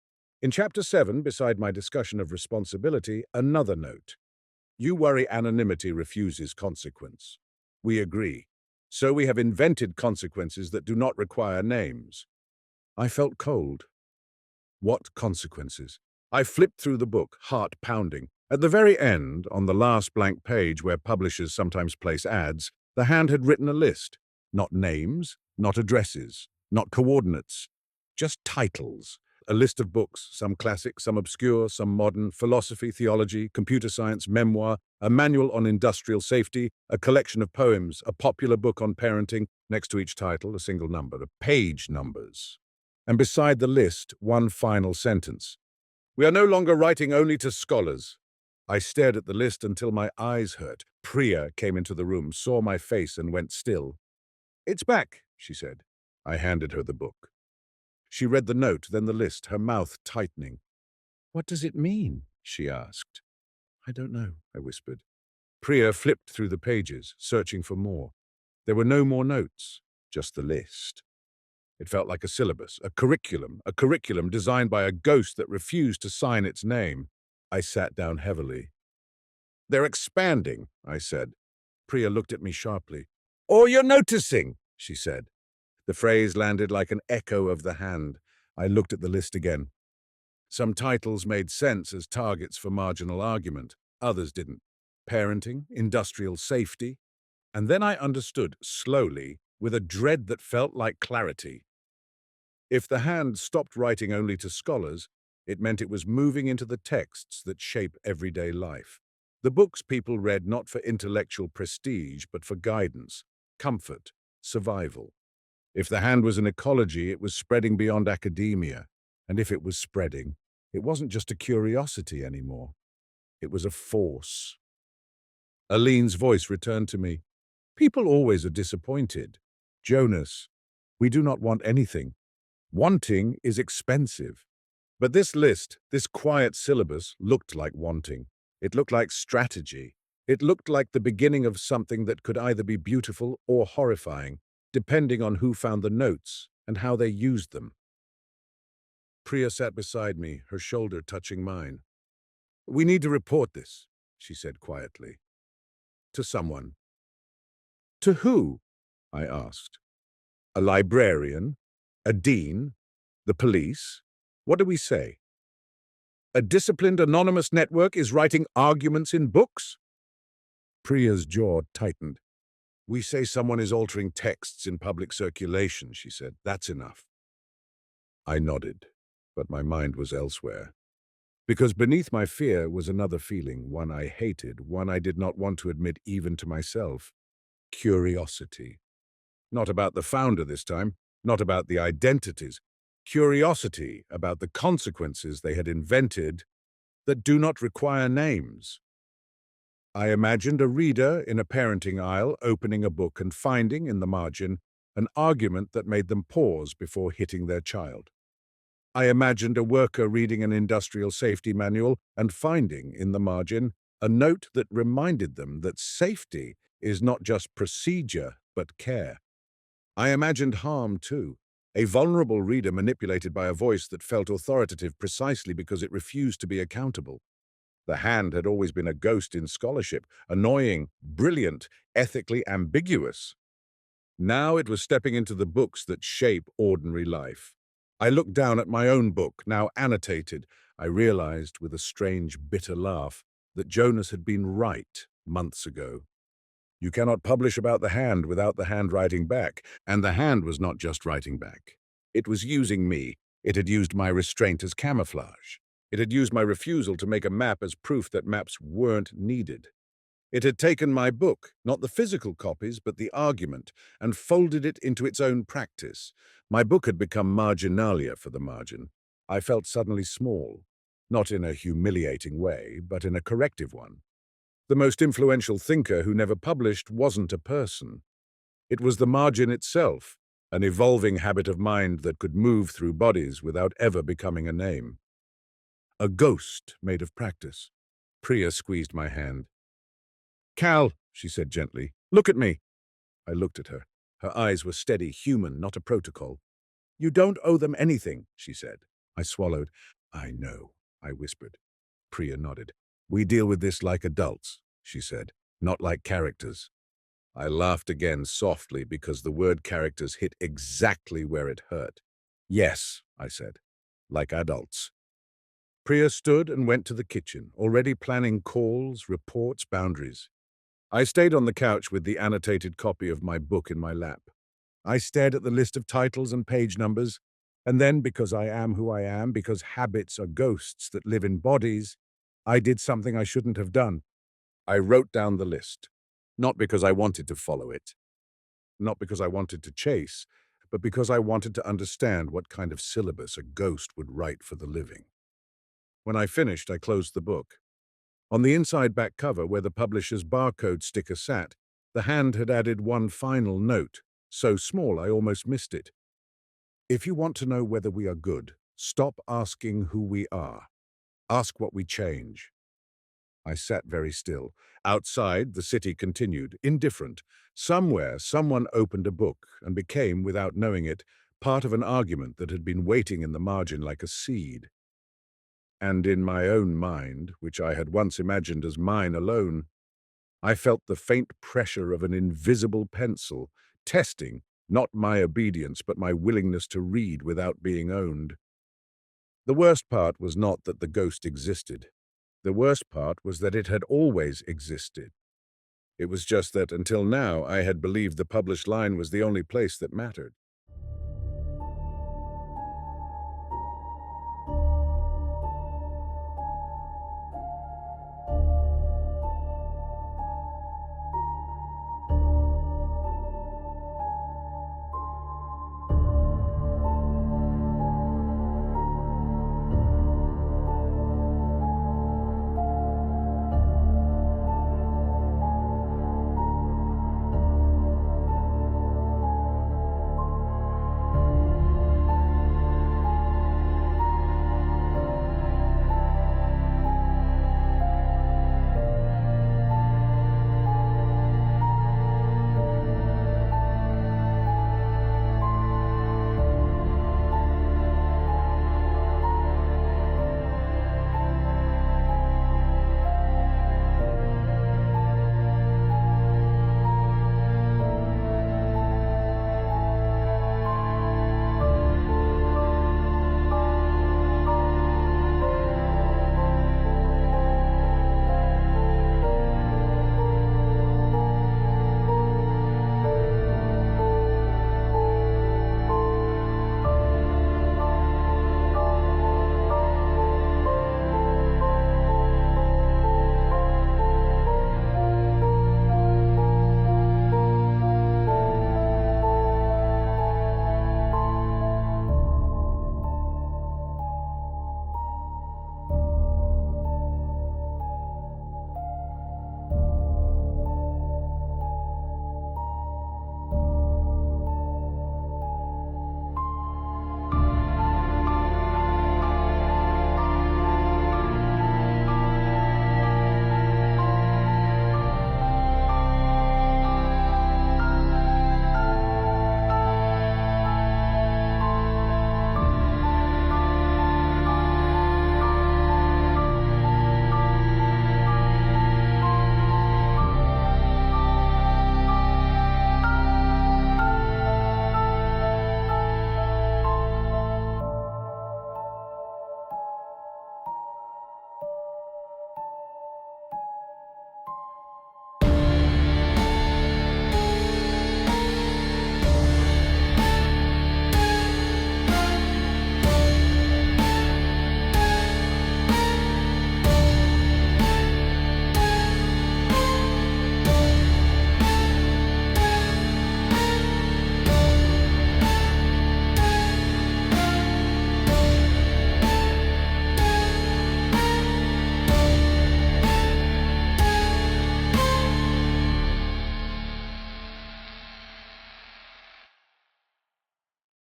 In Chapter 7, beside my discussion of responsibility, another note. You worry anonymity refuses consequence. We agree. So we have invented consequences that do not require names. I felt cold. What consequences? I flipped through the book, heart pounding. At the very end, on the last blank page where publishers sometimes place ads, the hand had written a list. Not names, not addresses, not coordinates, just titles. A list of books, some classic, some obscure, some modern, philosophy, theology, computer science, memoir, a manual on industrial safety, a collection of poems, a popular book on parenting, next to each title, a single number, the page numbers. And beside the list, one final sentence. We are no longer writing only to scholars. I stared at the list until my eyes hurt. Priya came into the room, saw my face, and went still. It's back, she said. I handed her the book. She read the note, then the list, her mouth tightening. What does it mean? She asked. I don't know, I whispered. Priya flipped through the pages, searching for more. There were no more notes, just the list. It felt like a syllabus, a curriculum designed by a ghost that refused to sign its name. I sat down heavily. They're expanding, I said. Priya looked at me sharply. Or you're noticing, she said. The phrase landed like an echo of the hand. I looked at the list again. Some titles made sense as targets for marginal argument. Others didn't. Parenting, industrial safety. And then I understood, slowly, with a dread that felt like clarity. If the hand stopped writing only to scholars, it meant it was moving into the texts that shape everyday life. The books people read not for intellectual prestige, but for guidance, comfort, survival. If the hand was an ecology, it was spreading beyond academia. And if it was spreading, it wasn't just a curiosity anymore. It was a force. Aline's voice returned to me. People always are disappointed. Jonas, we do not want anything. Wanting is expensive. But this list, this quiet syllabus, looked like wanting. It looked like strategy. It looked like the beginning of something that could either be beautiful or horrifying, depending on who found the notes and how they used them. Priya sat beside me, her shoulder touching mine. We need to report this, she said quietly. To someone. To who? I asked. A librarian? A dean? The police? What do we say? A disciplined anonymous network is writing arguments in books? Priya's jaw tightened. We say someone is altering texts in public circulation, she said. That's enough. I nodded, but my mind was elsewhere. Because beneath my fear was another feeling, one I hated, one I did not want to admit even to myself. Curiosity. Not about the founder this time, not about the identities. Curiosity about the consequences they had invented that do not require names. I imagined a reader in a parenting aisle opening a book and finding, in the margin, an argument that made them pause before hitting their child. I imagined a worker reading an industrial safety manual and finding, in the margin, a note that reminded them that safety is not just procedure, but care. I imagined harm, too, a vulnerable reader manipulated by a voice that felt authoritative precisely because it refused to be accountable. The hand had always been a ghost in scholarship, annoying, brilliant, ethically ambiguous. Now it was stepping into the books that shape ordinary life. I looked down at my own book, now annotated. I realized, with a strange, bitter laugh, that Jonas had been right months ago. You cannot publish about the hand without the hand writing back, and the hand was not just writing back. It was using me. It had used my restraint as camouflage. It had used my refusal to make a map as proof that maps weren't needed. It had taken my book, not the physical copies, but the argument, and folded it into its own practice. My book had become marginalia for the margin. I felt suddenly small, not in a humiliating way, but in a corrective one. The most influential thinker who never published wasn't a person. It was the margin itself, an evolving habit of mind that could move through bodies without ever becoming a name. A ghost made of practice. Priya squeezed my hand. "Cal," she said gently, "look at me." I looked at her. Her eyes were steady, human, not a protocol. "You don't owe them anything," she said. I swallowed. "I know," I whispered. Priya nodded. "We deal with this like adults," she said, "not like characters." I laughed again softly because the word characters hit exactly where it hurt. "Yes," I said, "like adults." Priya stood and went to the kitchen, already planning calls, reports, boundaries. I stayed on the couch with the annotated copy of my book in my lap. I stared at the list of titles and page numbers, and then, because I am who I am, because habits are ghosts that live in bodies, I did something I shouldn't have done. I wrote down the list, not because I wanted to follow it, not because I wanted to chase, but because I wanted to understand what kind of syllabus a ghost would write for the living. When I finished, I closed the book. On the inside back cover, where the publisher's barcode sticker sat, the hand had added one final note, so small I almost missed it. "If you want to know whether we are good, stop asking who we are. Ask what we change." I sat very still. Outside, the city continued, indifferent. Somewhere, someone opened a book and became, without knowing it, part of an argument that had been waiting in the margin like a seed. And in my own mind, which I had once imagined as mine alone, I felt the faint pressure of an invisible pencil, testing not my obedience but my willingness to read without being owned. The worst part was not that the ghost existed. The worst part was that it had always existed. It was just that, until now, I had believed the published line was the only place that mattered.